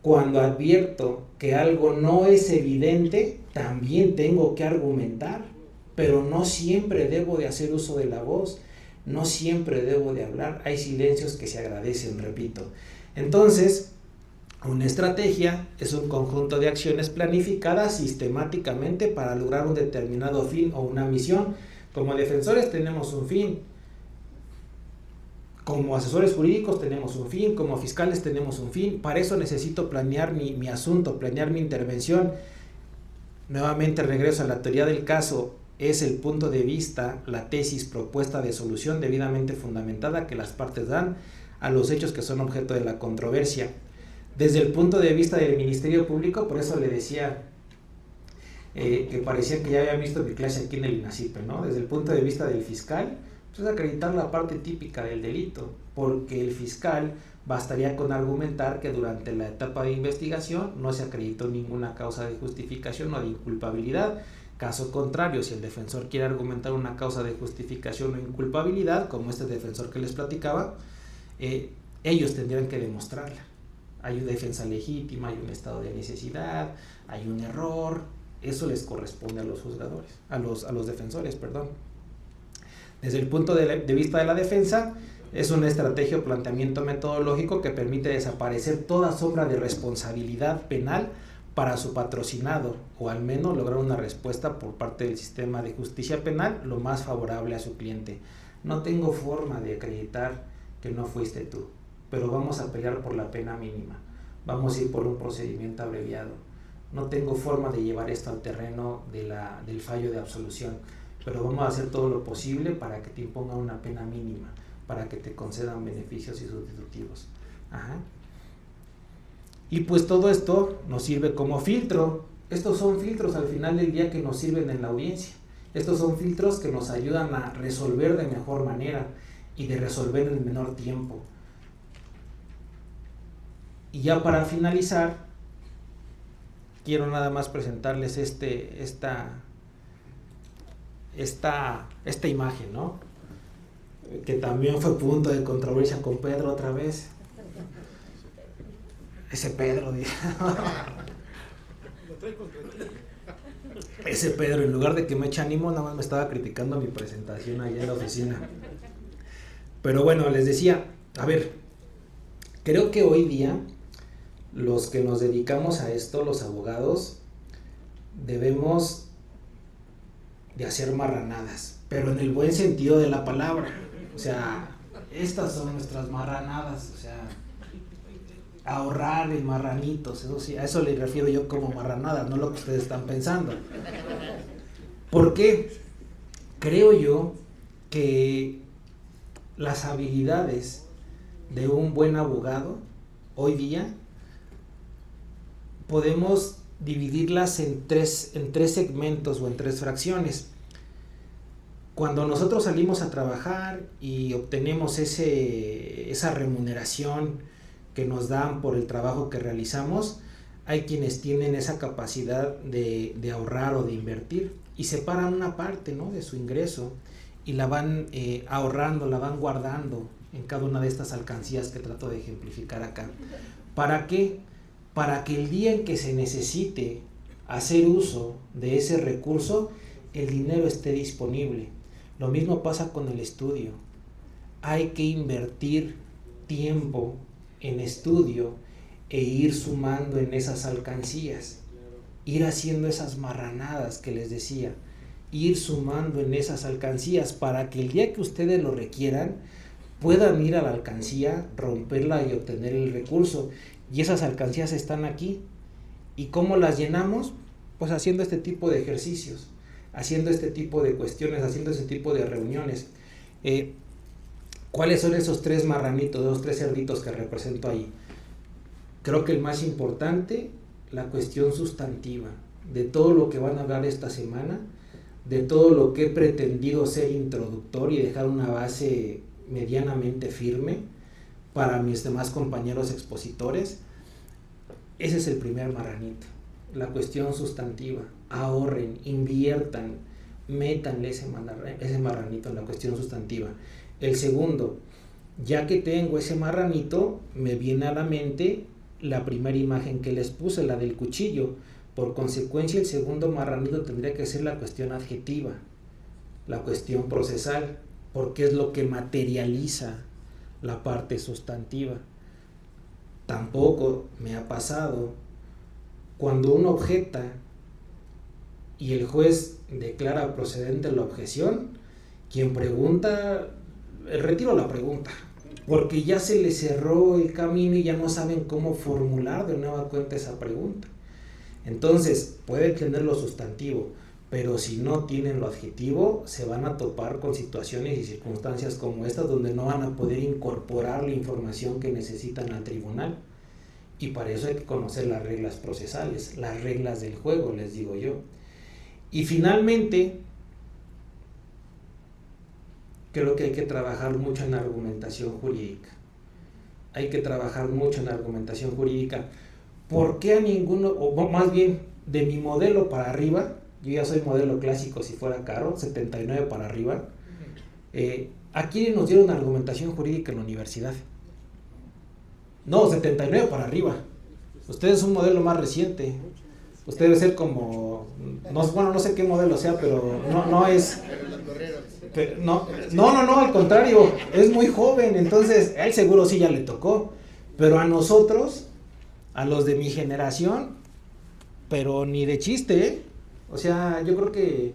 [SPEAKER 3] Cuando advierto que algo no es evidente, también tengo que argumentar, pero no siempre debo de hacer uso de la voz, no siempre debo de hablar, hay silencios que se agradecen, repito. Entonces, una estrategia es un conjunto de acciones planificadas sistemáticamente para lograr un determinado fin o una misión. Como defensores tenemos un fin, como asesores jurídicos tenemos un fin, como fiscales tenemos un fin. Para eso necesito planear mi asunto, planear mi intervención. Nuevamente regreso a la teoría del caso, es el punto de vista, la tesis, propuesta de solución debidamente fundamentada que las partes dan a los hechos que son objeto de la controversia. Desde el punto de vista del Ministerio Público, por eso le decía que parecía que ya había visto mi clase aquí en el INACIPE, ¿no? Desde el punto de vista del fiscal, pues es acreditar la parte típica del delito, porque el fiscal bastaría con argumentar que durante la etapa de investigación no se acreditó ninguna causa de justificación o de inculpabilidad. Caso contrario, si el defensor quiere argumentar una causa de justificación o inculpabilidad, como este defensor que les platicaba, ellos tendrían que demostrarla. Hay una defensa legítima, hay un estado de necesidad, hay un error, eso les corresponde a los juzgadores, a los defensores, perdón. Desde el punto de vista de la defensa, es una estrategia o planteamiento metodológico que permite desaparecer toda sombra de responsabilidad penal para su patrocinado, o al menos lograr una respuesta por parte del sistema de justicia penal lo más favorable a su cliente. No tengo forma de acreditar que no fuiste tú, pero vamos a pelear por la pena mínima, vamos a ir por un procedimiento abreviado. No tengo forma de llevar esto al terreno del fallo de absolución, pero vamos a hacer todo lo posible para que te impongan una pena mínima, para que te concedan beneficios y sustitutivos. Ajá. Y pues todo esto nos sirve como filtro. Estos son filtros al final del día que nos sirven en la audiencia. Estos son filtros que nos ayudan a resolver de mejor manera y de resolver en menor tiempo. Y ya para finalizar, quiero nada más presentarles esta imagen, ¿no? Que también fue punto de controversia con Pedro otra vez. Ese Pedro, ese Pedro, en lugar de que me eche ánimo, nada más me estaba criticando mi presentación allá en la oficina. Pero bueno, les decía, a ver, creo que hoy día los que nos dedicamos a esto, los abogados, debemos de hacer marranadas, pero en el buen sentido de la palabra. O sea, estas son nuestras marranadas, o sea, ahorrar en marranitos, eso sí, a eso le refiero yo como marranadas, no lo que ustedes están pensando. ¿Por qué? Creo yo que las habilidades de un buen abogado hoy día podemos dividirlas en tres segmentos o en tres fracciones. Cuando nosotros salimos a trabajar y obtenemos esa remuneración que nos dan por el trabajo que realizamos, hay quienes tienen esa capacidad de ahorrar o de invertir y separan una parte, ¿no?, de su ingreso y la van ahorrando, la van guardando en cada una de estas alcancías que trato de ejemplificar acá. ¿Para qué? Para que el día en que se necesite hacer uso de ese recurso, el dinero esté disponible. Lo mismo pasa con el estudio. Hay que invertir tiempo en estudio e ir sumando en esas alcancías, ir haciendo esas marranadas que les decía, ir sumando en esas alcancías para que el día que ustedes lo requieran puedan ir a la alcancía, romperla y obtener el recurso. Y esas alcancías están aquí. ¿Y cómo las llenamos? Pues haciendo este tipo de ejercicios, haciendo este tipo de cuestiones, haciendo ese tipo de reuniones. ¿Cuáles son esos tres marranitos, esos tres cerditos que represento ahí? Creo que el más importante, la cuestión sustantiva, de todo lo que van a hablar esta semana, de todo lo que he pretendido ser introductor y dejar una base medianamente firme para mis demás compañeros expositores. Ese es el primer marranito, la cuestión sustantiva. Ahorren, inviertan, métanle ese marranito en la cuestión sustantiva. El segundo, ya que tengo ese marranito, me viene a la mente la primera imagen que les puse, la del cuchillo. Por consecuencia, el segundo marranito tendría que ser la cuestión adjetiva, la cuestión procesal, porque es lo que materializa la parte sustantiva. Tampoco me ha pasado cuando uno objeta y el juez declara procedente la objeción, quien pregunta, retiro la pregunta, porque ya se le cerró el camino y ya no saben cómo formular de nueva cuenta esa pregunta. Entonces, pueden tener lo sustantivo, pero si no tienen lo adjetivo, se van a topar con situaciones y circunstancias como estas donde no van a poder incorporar la información que necesitan al tribunal. Y para eso hay que conocer las reglas procesales, las reglas del juego, les digo yo. Y finalmente, creo que hay que trabajar mucho en argumentación jurídica. Hay que trabajar mucho en argumentación jurídica. ¿Por qué a ninguno, o más bien, de mi modelo para arriba, yo ya soy modelo clásico si fuera caro, 79 para arriba, ¿a quiénes nos dieron argumentación jurídica en la universidad? No, 79 para arriba. Usted es un modelo más reciente. Usted debe ser como, no sé qué modelo sea, pero no es... No, al contrario, es muy joven, entonces a él seguro sí ya le tocó, pero a nosotros, a los de mi generación, pero ni de chiste, ¿eh? O sea, yo creo que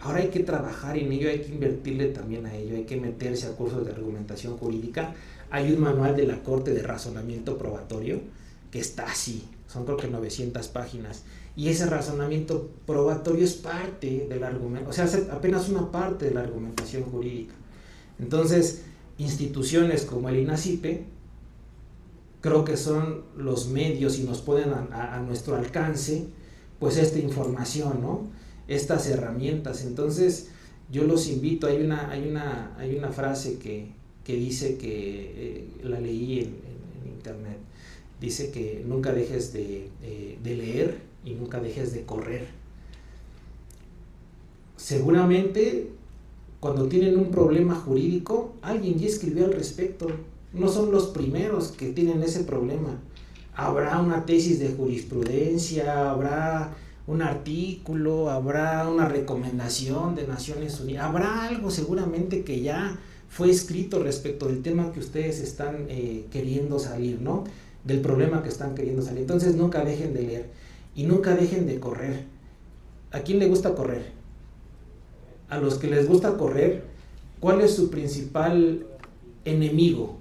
[SPEAKER 3] ahora hay que trabajar en ello, hay que invertirle también a ello, hay que meterse a cursos de argumentación jurídica. Hay un manual de la Corte de razonamiento probatorio que está así, son creo que 900 páginas, y ese razonamiento probatorio es parte del argumento, o sea, es apenas una parte de la argumentación jurídica. Entonces, instituciones como el INACIPE, creo que son los medios y nos ponen a nuestro alcance, pues esta información, ¿no? Estas herramientas. Entonces, yo los invito, hay una frase que dice que, la leí en internet, dice que nunca dejes de leer y nunca dejes de correr. Seguramente cuando tienen un problema jurídico, alguien ya escribió al respecto. No son los primeros que tienen ese problema. Habrá una tesis de jurisprudencia, habrá un artículo, habrá una recomendación de Naciones Unidas, habrá algo seguramente que ya fue escrito respecto del tema que ustedes están queriendo salir, ¿no? Del problema que están queriendo salir. Entonces nunca dejen de leer y nunca dejen de correr. ¿A quién le gusta correr? A los que les gusta correr, ¿cuál es su principal enemigo?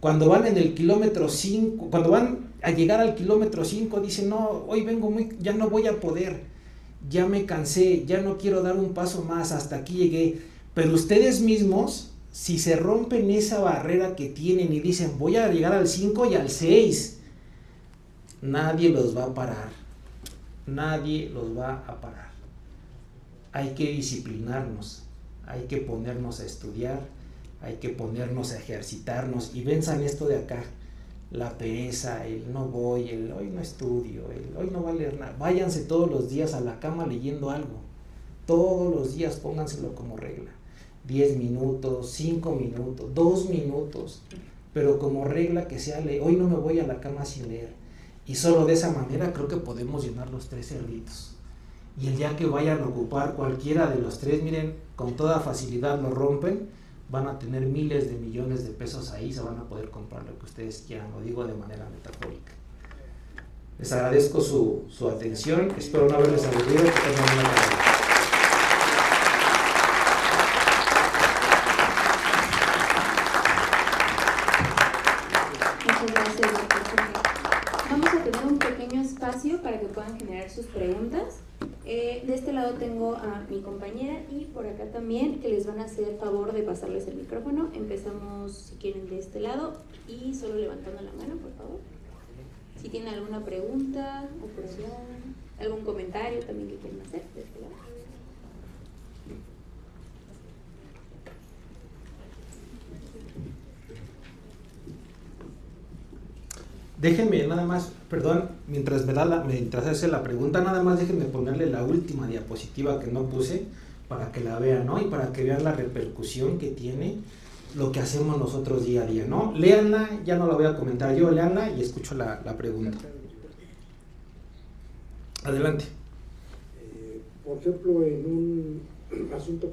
[SPEAKER 3] Cuando van en el kilómetro 5, cuando van a llegar al kilómetro 5, dicen, no, hoy vengo ya no voy a poder, ya me cansé, ya no quiero dar un paso más, hasta aquí llegué. Pero ustedes mismos, si se rompen esa barrera que tienen y dicen, voy a llegar al 5 y al 6, nadie los va a parar, nadie los va a parar. Hay que disciplinarnos, hay que ponernos a estudiar, hay que ponernos a ejercitarnos y venzan esto de acá, la pereza, el no voy, el hoy no estudio, el hoy no va a leer nada. Váyanse todos los días a la cama leyendo algo, todos los días pónganselo como regla, 10 minutos, 5 minutos, 2 minutos, pero como regla que sea hoy no me voy a la cama sin leer. Y solo de esa manera creo que podemos llenar los 3 cerditos. Y el día que vayan a ocupar cualquiera de los 3, miren, con toda facilidad lo rompen, van a tener miles de millones de pesos ahí, se van a poder comprar lo que ustedes quieran, lo digo de manera metafórica. Les agradezco su atención, espero no haberles aburrido, que tengan una tarde.
[SPEAKER 1] Muchas gracias, doctor Jorge. Vamos a tener un pequeño espacio para que puedan generar sus preguntas. De este lado tengo a mi compañera y por acá también, que les van a hacer favor de pasarles el micrófono. Empezamos, si quieren, de este lado y solo levantando la mano, por favor. Si tienen alguna pregunta, objeción, algún comentario también que quieran hacer, de este lado.
[SPEAKER 3] Déjenme nada más, perdón, mientras hace la pregunta, nada más déjenme ponerle la última diapositiva que no puse para que la vean, ¿no? Y para que vean la repercusión que tiene lo que hacemos nosotros día a día, ¿no? Léanla, ya no la voy a comentar yo, léanla y escucho la pregunta. Adelante.
[SPEAKER 5] Por ejemplo, en un asunto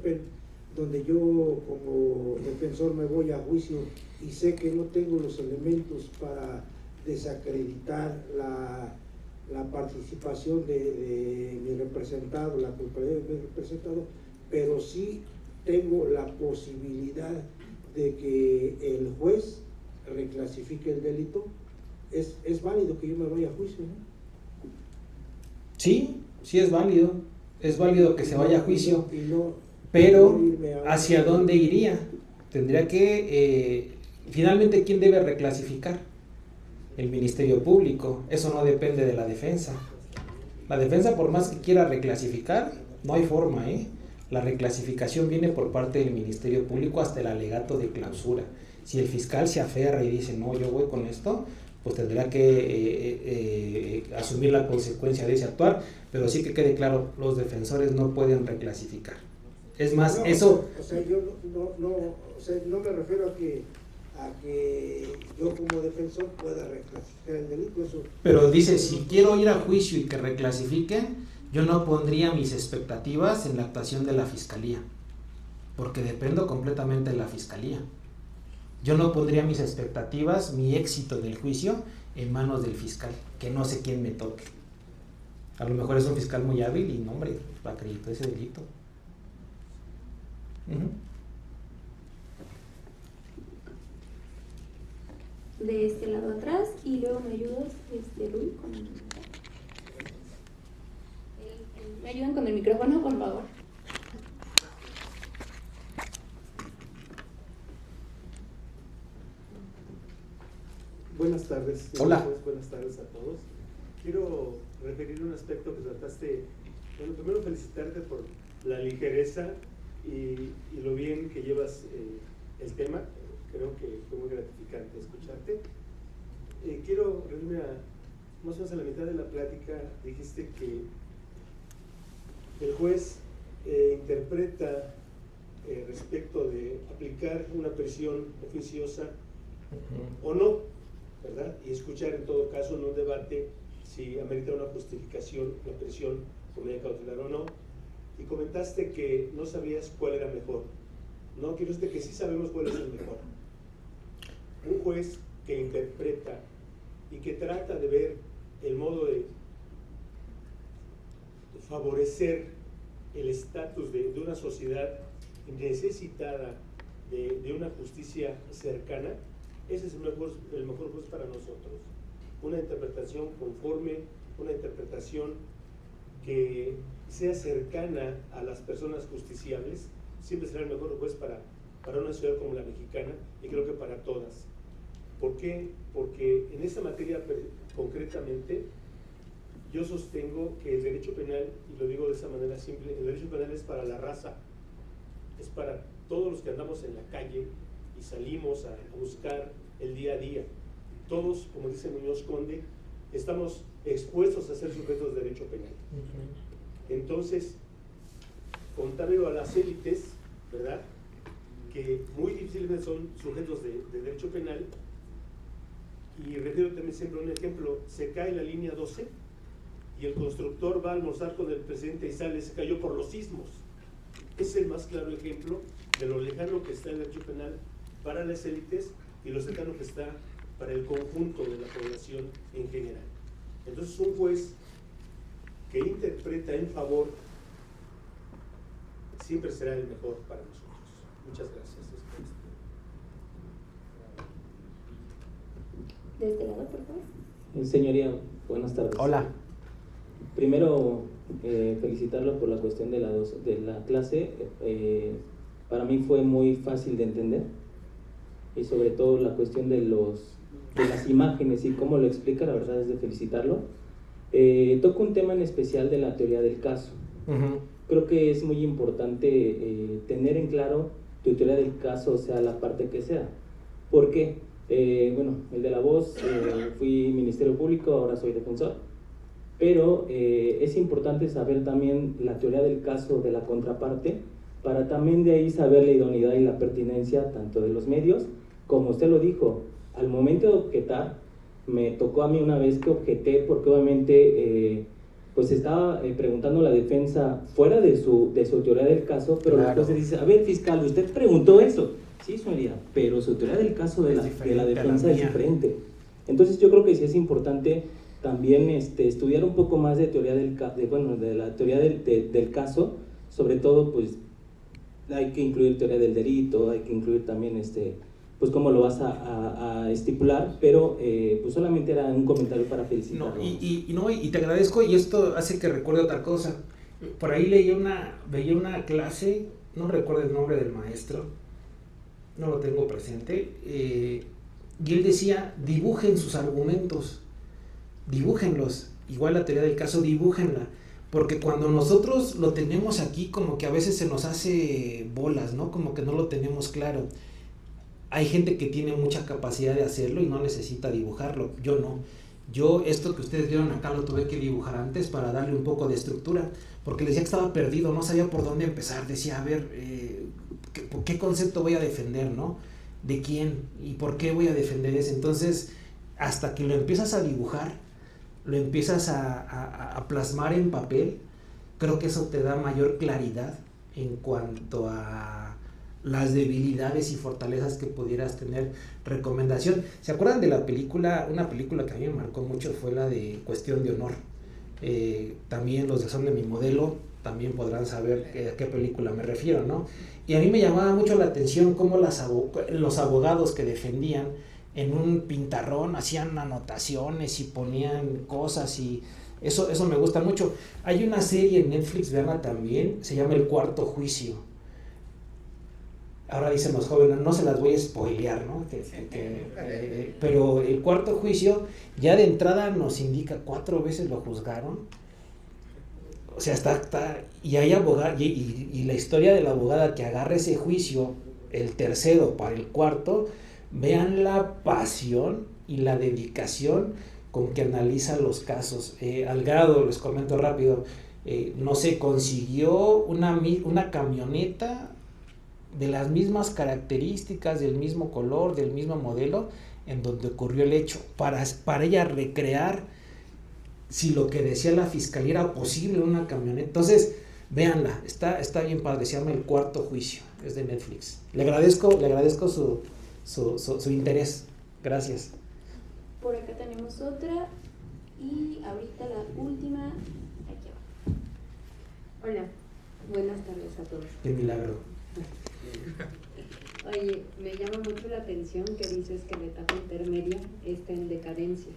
[SPEAKER 5] donde yo como defensor me voy a juicio y sé que no tengo los elementos para desacreditar la participación de mi representado, la culpabilidad de mi representado, pero sí tengo la posibilidad de que el juez reclasifique el delito, es válido que yo me vaya a juicio, ¿no?
[SPEAKER 3] Sí, sí es válido que se vaya a juicio, pero ¿hacia dónde iría? Tendría que, finalmente, ¿quién debe reclasificar? El Ministerio Público. Eso no depende de la defensa. La defensa, por más que quiera reclasificar, no hay forma, ¿eh? La reclasificación viene por parte del Ministerio Público hasta el alegato de clausura. Si el fiscal se aferra y dice, no, yo voy con esto, pues tendrá que asumir la consecuencia de ese actuar, pero sí que quede claro, los defensores no pueden reclasificar. Es más,
[SPEAKER 5] no,
[SPEAKER 3] eso...
[SPEAKER 5] O sea, yo no me refiero a que yo como defensor pueda reclasificar el delito, eso...
[SPEAKER 3] Pero dice, si quiero ir a juicio y que reclasifiquen, yo no pondría mis expectativas en la actuación de la Fiscalía, porque dependo completamente de la Fiscalía. Yo no pondría mis expectativas, mi éxito del juicio, en manos del fiscal, que no sé quién me toque. A lo mejor es un fiscal muy hábil y no, hombre, acreditó ese delito.
[SPEAKER 1] De este lado atrás, y luego me ayudas, Luis, me ayudan con el micrófono, por favor.
[SPEAKER 6] Buenas tardes.
[SPEAKER 3] Hola.
[SPEAKER 6] Buenas tardes a todos. Quiero referir un aspecto que trataste. Bueno, primero felicitarte por la ligereza y lo bien que llevas el tema. Creo que fue muy gratificante escucharte. Quiero referirme más o menos a la mitad de la plática. Dijiste que el juez interpreta respecto de aplicar una prisión oficiosa o no, ¿verdad? Y escuchar en todo caso en un debate si amerita una justificación la prisión por medida cautelar o no. Y comentaste que no sabías cuál era mejor. No, quiero decirte que sí sabemos cuál es el mejor. Un juez que interpreta y que trata de ver el modo de favorecer el estatus de una sociedad necesitada de una justicia cercana, ese es el mejor juez para nosotros. Una interpretación conforme, una interpretación que sea cercana a las personas justiciables, siempre será el mejor juez para una ciudad como la mexicana, y creo que para todas. ¿Por qué? Porque en esta materia concretamente, yo sostengo que el derecho penal, y lo digo de esa manera simple, el derecho penal es para la raza, es para todos los que andamos en la calle y salimos a buscar el día a día. Todos, como dice Muñoz Conde, estamos expuestos a ser sujetos de derecho penal. Entonces, contrario a las élites, ¿verdad?, que muy difícilmente son sujetos de derecho penal, y refiero también siempre a un ejemplo: se cae la línea 12 y el constructor va a almorzar con el presidente y sale, se cayó por los sismos. Es el más claro ejemplo de lo lejano que está el derecho penal para las élites y lo cercano que está para el conjunto de la población en general. Entonces, un juez que interpreta en favor siempre será el mejor para nosotros. Muchas gracias.
[SPEAKER 1] De este lado, por favor.
[SPEAKER 7] Señoría, buenas tardes.
[SPEAKER 3] Hola.
[SPEAKER 7] Primero, felicitarlo por la cuestión de la clase. Para mí fue muy fácil de entender, y sobre todo la cuestión de las imágenes y cómo lo explica, la verdad es de felicitarlo. Toca un tema en especial de la teoría del caso. Creo que es muy importante tener en claro tu teoría del caso, sea la parte que sea. ¿Por qué? Bueno, el de la voz, fui Ministerio Público, ahora soy defensor. pero es importante saber también la teoría del caso de la contraparte, para también de ahí saber la idoneidad y la pertinencia tanto de los medios, como usted lo dijo, al momento de objetar, me tocó a mí una vez que objeté, porque obviamente pues estaba preguntando la defensa fuera de su teoría del caso, pero
[SPEAKER 3] claro.
[SPEAKER 7] después se dice, a ver, fiscal, usted preguntó eso, sí, señoría, pero su teoría del caso de la defensa es diferente. Entonces yo creo que sí es importante también estudiar un poco más de teoría de la teoría del caso, sobre todo pues hay que incluir teoría del delito, hay que incluir también pues cómo lo vas a estipular, pero pues solamente era un comentario para felicitarlo.
[SPEAKER 3] No, y te agradezco, y esto hace que recuerde otra cosa. Por ahí veía una clase, no recuerdo el nombre del maestro, no lo tengo presente, y él decía, dibujen sus argumentos, dibújenlos, igual la teoría del caso, dibújenla, porque cuando nosotros lo tenemos aquí, como que a veces se nos hace bolas, ¿no? Como que no lo tenemos claro. Hay gente que tiene mucha capacidad de hacerlo y no necesita dibujarlo, yo no. Yo esto que ustedes vieron acá lo tuve que dibujar antes para darle un poco de estructura, porque les decía que estaba perdido, no sabía por dónde empezar, decía, a ver, ¿qué concepto voy a defender, no? ¿De quién? ¿Y por qué voy a defender ese? Entonces, hasta que lo empiezas a dibujar, lo empiezas a plasmar en papel, creo que eso te da mayor claridad en cuanto a las debilidades y fortalezas que pudieras tener. Recomendación, ¿se acuerdan de la película? Una película que a mí me marcó mucho fue la de Cuestión de Honor. También los que son de mi modelo también podrán saber a qué película me refiero, ¿no? Y a mí me llamaba mucho la atención cómo los abogados que defendían en un pintarrón hacían anotaciones y ponían cosas, y eso me gusta mucho. Hay una serie en Netflix, veanla también, se llama El Cuarto Juicio. Ahora dicen los jóvenes, no se las voy a spoilear, ¿no? Pero El Cuarto Juicio ya de entrada nos indica 4 veces lo juzgaron. O sea, y hay abogado, y la historia de la abogada que agarra ese juicio, el tercero para el cuarto, vean la pasión y la dedicación con que analiza los casos. Al grado, les comento rápido, no sé, consiguió una camioneta de las mismas características, del mismo color, del mismo modelo, en donde ocurrió el hecho, para ella recrear si lo que decía la fiscalía era posible en una camioneta. Entonces, véanla, está bien padre, se llama El Cuarto Juicio, es de Netflix. Le agradezco su interés. Gracias.
[SPEAKER 1] Por acá tenemos otra, y ahorita la última, aquí va. Hola, buenas tardes a todos.
[SPEAKER 3] Qué milagro.
[SPEAKER 8] Oye, me llama mucho la atención que dices que la etapa intermedia está en decadencia.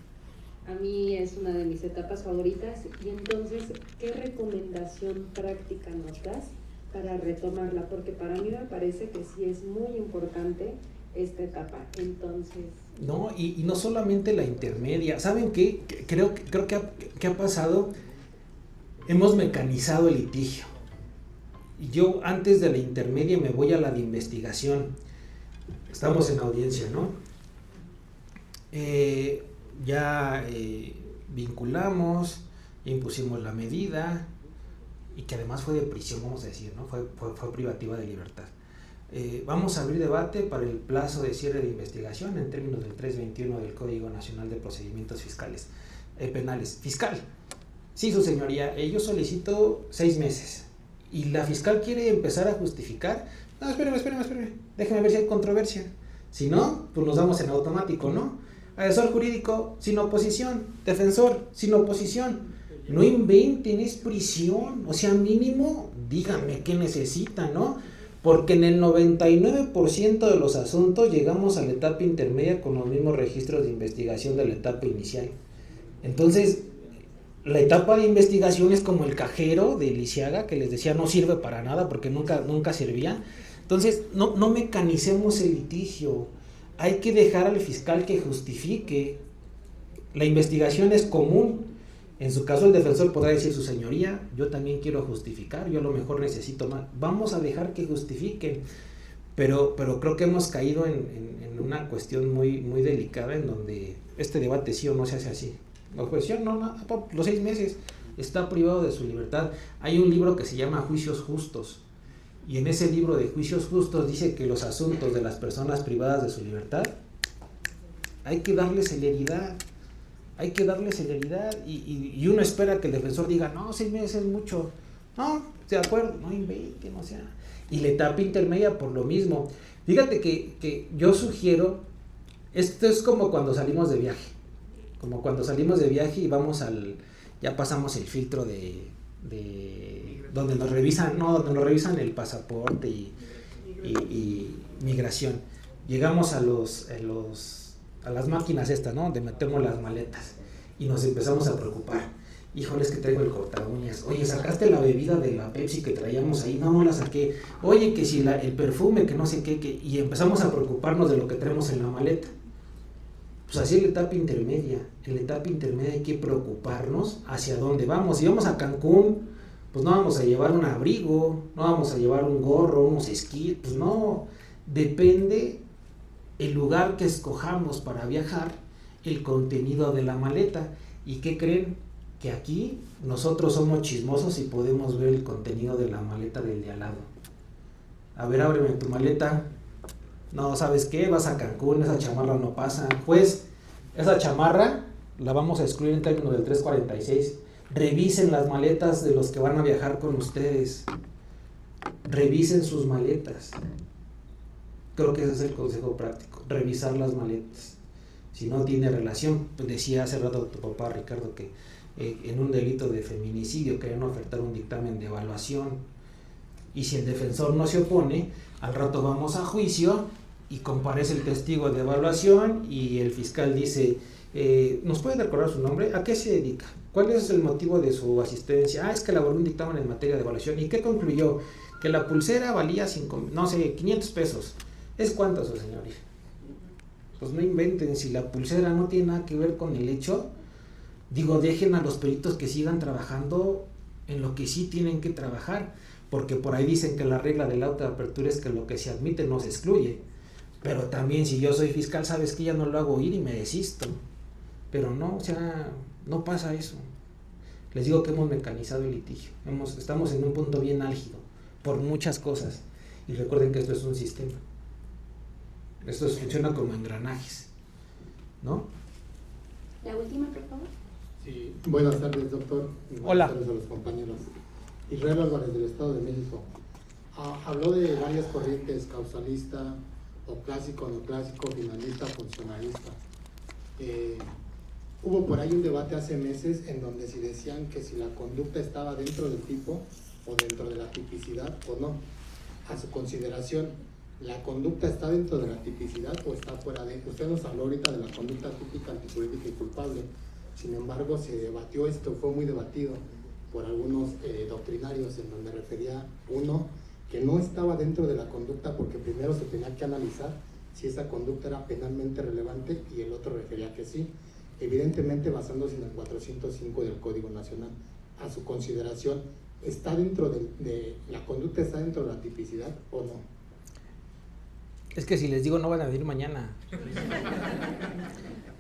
[SPEAKER 8] A mí es una de mis etapas favoritas, y entonces, ¿qué recomendación práctica nos das para retomarla? Porque para mí me parece que sí es muy importante esta etapa. Entonces...
[SPEAKER 3] No, y no solamente la intermedia. ¿Saben qué? Creo que ha pasado. Hemos mecanizado el litigio. Yo antes de la intermedia me voy a la de investigación. Estamos en audiencia, ¿no? Ya vinculamos, ya impusimos la medida, y que además fue de prisión, vamos a decir, ¿no? Fue privativa de libertad. Vamos a abrir debate para el plazo de cierre de investigación en términos del 321 del Código Nacional de Procedimientos Fiscales, Penales. Fiscal, sí, su señoría, yo solicito 6 meses. Y la fiscal quiere empezar a justificar. No, espéreme, déjeme ver si hay controversia. Si no, pues nos damos en automático, ¿no? Asesor jurídico, sin oposición. Defensor, sin oposición. No inventen, es prisión. O sea, mínimo, díganme qué necesitan, ¿no? Porque en el 99% de los asuntos llegamos a la etapa intermedia con los mismos registros de investigación de la etapa inicial. Entonces, la etapa de investigación es como el cajero de Lisiaga, que les decía no sirve para nada porque nunca servía. Entonces, no mecanicemos el litigio. Hay que dejar al fiscal que justifique. La investigación es común. En su caso, el defensor podrá decir, su señoría, yo también quiero justificar, yo a lo mejor necesito más. Vamos a dejar que justifiquen. Pero creo que hemos caído en una cuestión muy, muy delicada, en donde este debate sí o no se hace así. La objeción, no, los 6 meses está privado de su libertad. Hay un libro que se llama Juicios Justos, y en ese libro de Juicios Justos dice que los asuntos de las personas privadas de su libertad hay que darle celeridad, y uno espera que el defensor diga, no, 6 meses es mucho, no, de acuerdo, no inventen, o sea, y la etapa intermedia por lo mismo. Fíjate que yo sugiero, esto es como cuando salimos de viaje, y vamos ya pasamos el filtro de donde nos revisan el pasaporte y migración. Llegamos a las máquinas estas, ¿no? Donde metemos las maletas y nos empezamos a preocupar. Híjole, es que traigo el corta uñas. Oye, ¿sacaste la bebida de la Pepsi que traíamos ahí? No la saqué. Oye, que si el perfume, que no sé qué, y empezamos a preocuparnos de lo que traemos en la maleta. Pues así es la etapa intermedia. En la etapa intermedia hay que preocuparnos hacia dónde vamos. Si vamos a Cancún, pues no vamos a llevar un abrigo, no vamos a llevar un gorro, unos esquís, pues no. Depende el lugar que escojamos para viajar, el contenido de la maleta. ¿Y qué creen? Que aquí nosotros somos chismosos y podemos ver el contenido de la maleta del de al lado. A ver, ábreme tu maleta. No, ¿sabes qué? Vas a Cancún, esa chamarra no pasa. Pues, esa chamarra la vamos a excluir en términos del 346. Revisen las maletas de los que van a viajar con ustedes. Revisen sus maletas. Creo que ese es el consejo práctico, revisar las maletas. Si no tiene relación, pues decía hace rato tu papá Ricardo que en un delito de feminicidio querían ofertar un dictamen de evaluación, y si el defensor no se opone, al rato vamos a juicio y comparece el testigo de evaluación y el fiscal dice, ¿nos puede recordar su nombre? ¿A qué se dedica? ¿Cuál es el motivo de su asistencia? Es que elaboró un dictamen en materia de evaluación. ¿Y qué concluyó? Que la pulsera valía 500 pesos. ¿Es cuánto, su señoría? Pues no inventen, si la pulsera no tiene nada que ver con el hecho, dejen a los peritos que sigan trabajando en lo que sí tienen que trabajar, porque por ahí dicen que la regla del auto de apertura es que lo que se admite no se excluye, pero también si yo soy fiscal, sabes que ya no lo hago ir y me desisto, pero no, o sea, no pasa eso. Les digo que hemos mecanizado el litigio, estamos en un punto bien álgido, por muchas cosas, y recuerden que esto es un sistema, esto funciona como engranajes, ¿no?
[SPEAKER 1] La última, por favor.
[SPEAKER 9] Sí, buenas tardes, doctor.
[SPEAKER 3] Hola.
[SPEAKER 9] Buenas tardes a los compañeros. Israel Álvarez, del Estado de México. Habló de varias corrientes, causalista, o clásico, neoclásico, finalista, funcionalista. Hubo por ahí un debate hace meses en donde se decían que si la conducta estaba dentro del tipo o dentro de la tipicidad o no. A su consideración, ¿la conducta está dentro de la tipicidad o está fuera de? Usted nos habló ahorita de la conducta típica, antijurídica y culpable. Sin embargo, se debatió esto, fue muy debatido por algunos doctrinarios, en donde refería uno que no estaba dentro de la conducta porque primero se tenía que analizar si esa conducta era penalmente relevante, y el otro refería que sí, evidentemente basándose en el 405 del Código Nacional. A su consideración, ¿está dentro de la conducta, está dentro de la tipicidad o no?
[SPEAKER 3] Es que si les digo no van a venir mañana.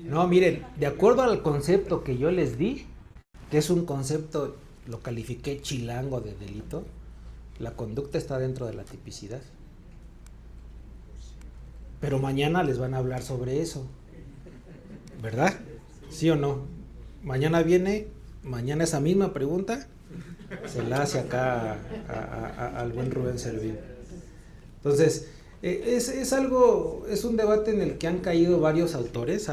[SPEAKER 3] No, miren, de acuerdo al concepto que yo les di, que es un concepto, lo califiqué chilango de delito, la conducta está dentro de la tipicidad. Pero mañana les van a hablar sobre eso, ¿verdad? ¿Sí o no? Mañana esa misma pregunta se la hace acá al buen Rubén Servín. Entonces, es un debate en el que han caído varios autores.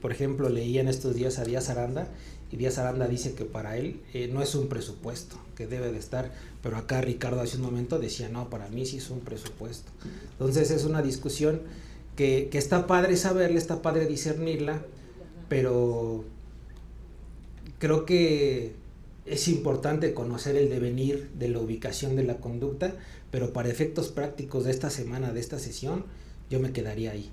[SPEAKER 3] Por ejemplo, leí en estos días a Díaz Aranda, y Díaz Aranda dice que para él no es un presupuesto que debe de estar, pero acá Ricardo hace un momento decía, no, para mí sí es un presupuesto. Entonces es una discusión que está padre saberla, está padre discernirla, pero creo que es importante conocer el devenir de la ubicación de la conducta, pero para efectos prácticos de esta semana, de esta sesión, yo me quedaría ahí.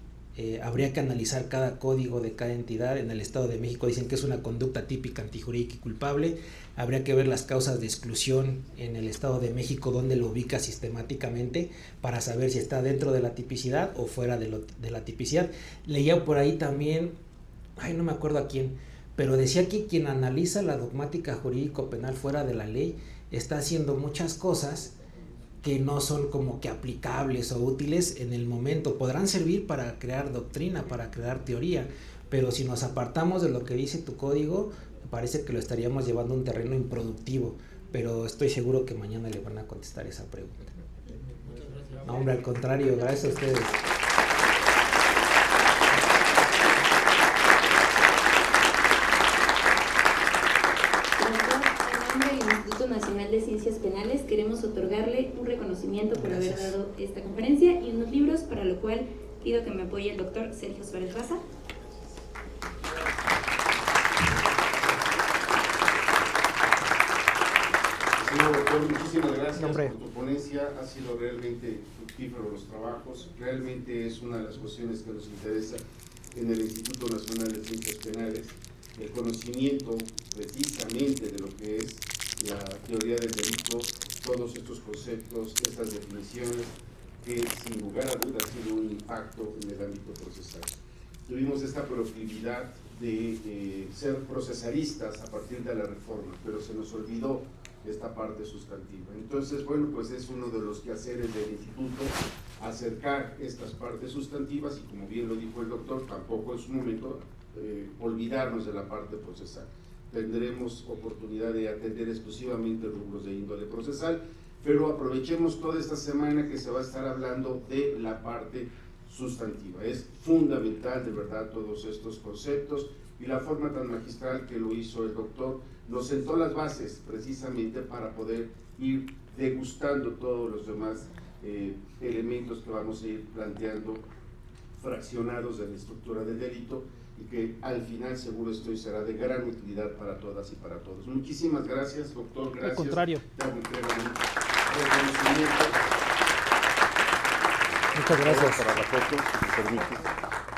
[SPEAKER 3] Habría que analizar cada código de cada entidad. En el Estado de México dicen que es una conducta típica, antijurídica y culpable. Habría que ver las causas de exclusión en el Estado de México, donde lo ubica sistemáticamente, para saber si está dentro de la tipicidad o fuera de la tipicidad. Leía por ahí también, no me acuerdo a quién, pero decía que quien analiza la dogmática jurídico-penal fuera de la ley está haciendo muchas cosas que no son como que aplicables o útiles en el momento. Podrán servir para crear doctrina, para crear teoría, pero si nos apartamos de lo que dice tu código, me parece que lo estaríamos llevando a un terreno improductivo, pero estoy seguro que mañana le van a contestar esa pregunta. No, hombre, al contrario, gracias a ustedes.
[SPEAKER 1] Nacional de Ciencias Penales, queremos otorgarle un reconocimiento por haber dado esta conferencia y unos libros, para lo cual pido que me apoye el doctor Sergio Suárez Raza.
[SPEAKER 2] Señor doctor, muchísimas gracias por tu ponencia, ha sido realmente fructífero los trabajos, realmente es una de las cuestiones que nos interesa en el Instituto Nacional de Ciencias Penales, el conocimiento precisamente de lo que es la teoría del delito, todos estos conceptos, estas definiciones, que sin lugar a dudas tienen un impacto en el ámbito procesal. Tuvimos esta proclividad de ser procesalistas a partir de la reforma, pero se nos olvidó esta parte sustantiva. Entonces, bueno, pues es uno de los quehaceres del instituto, acercar estas partes sustantivas y, como bien lo dijo el doctor, tampoco es un momento olvidarnos de la parte procesal. Tendremos oportunidad de atender exclusivamente rubros de índole procesal, pero aprovechemos toda esta semana que se va a estar hablando de la parte sustantiva. Es fundamental, de verdad, todos estos conceptos, y la forma tan magistral que lo hizo el doctor nos sentó las bases precisamente para poder ir degustando todos los demás elementos que vamos a ir planteando, fraccionados de la estructura del delito, y que al final seguro estoy será de gran utilidad para todas y para todos. Muchísimas gracias, doctor. Gracias.
[SPEAKER 3] Al contrario.
[SPEAKER 2] Muchas
[SPEAKER 3] gracias.
[SPEAKER 2] Para la foto, si me permite.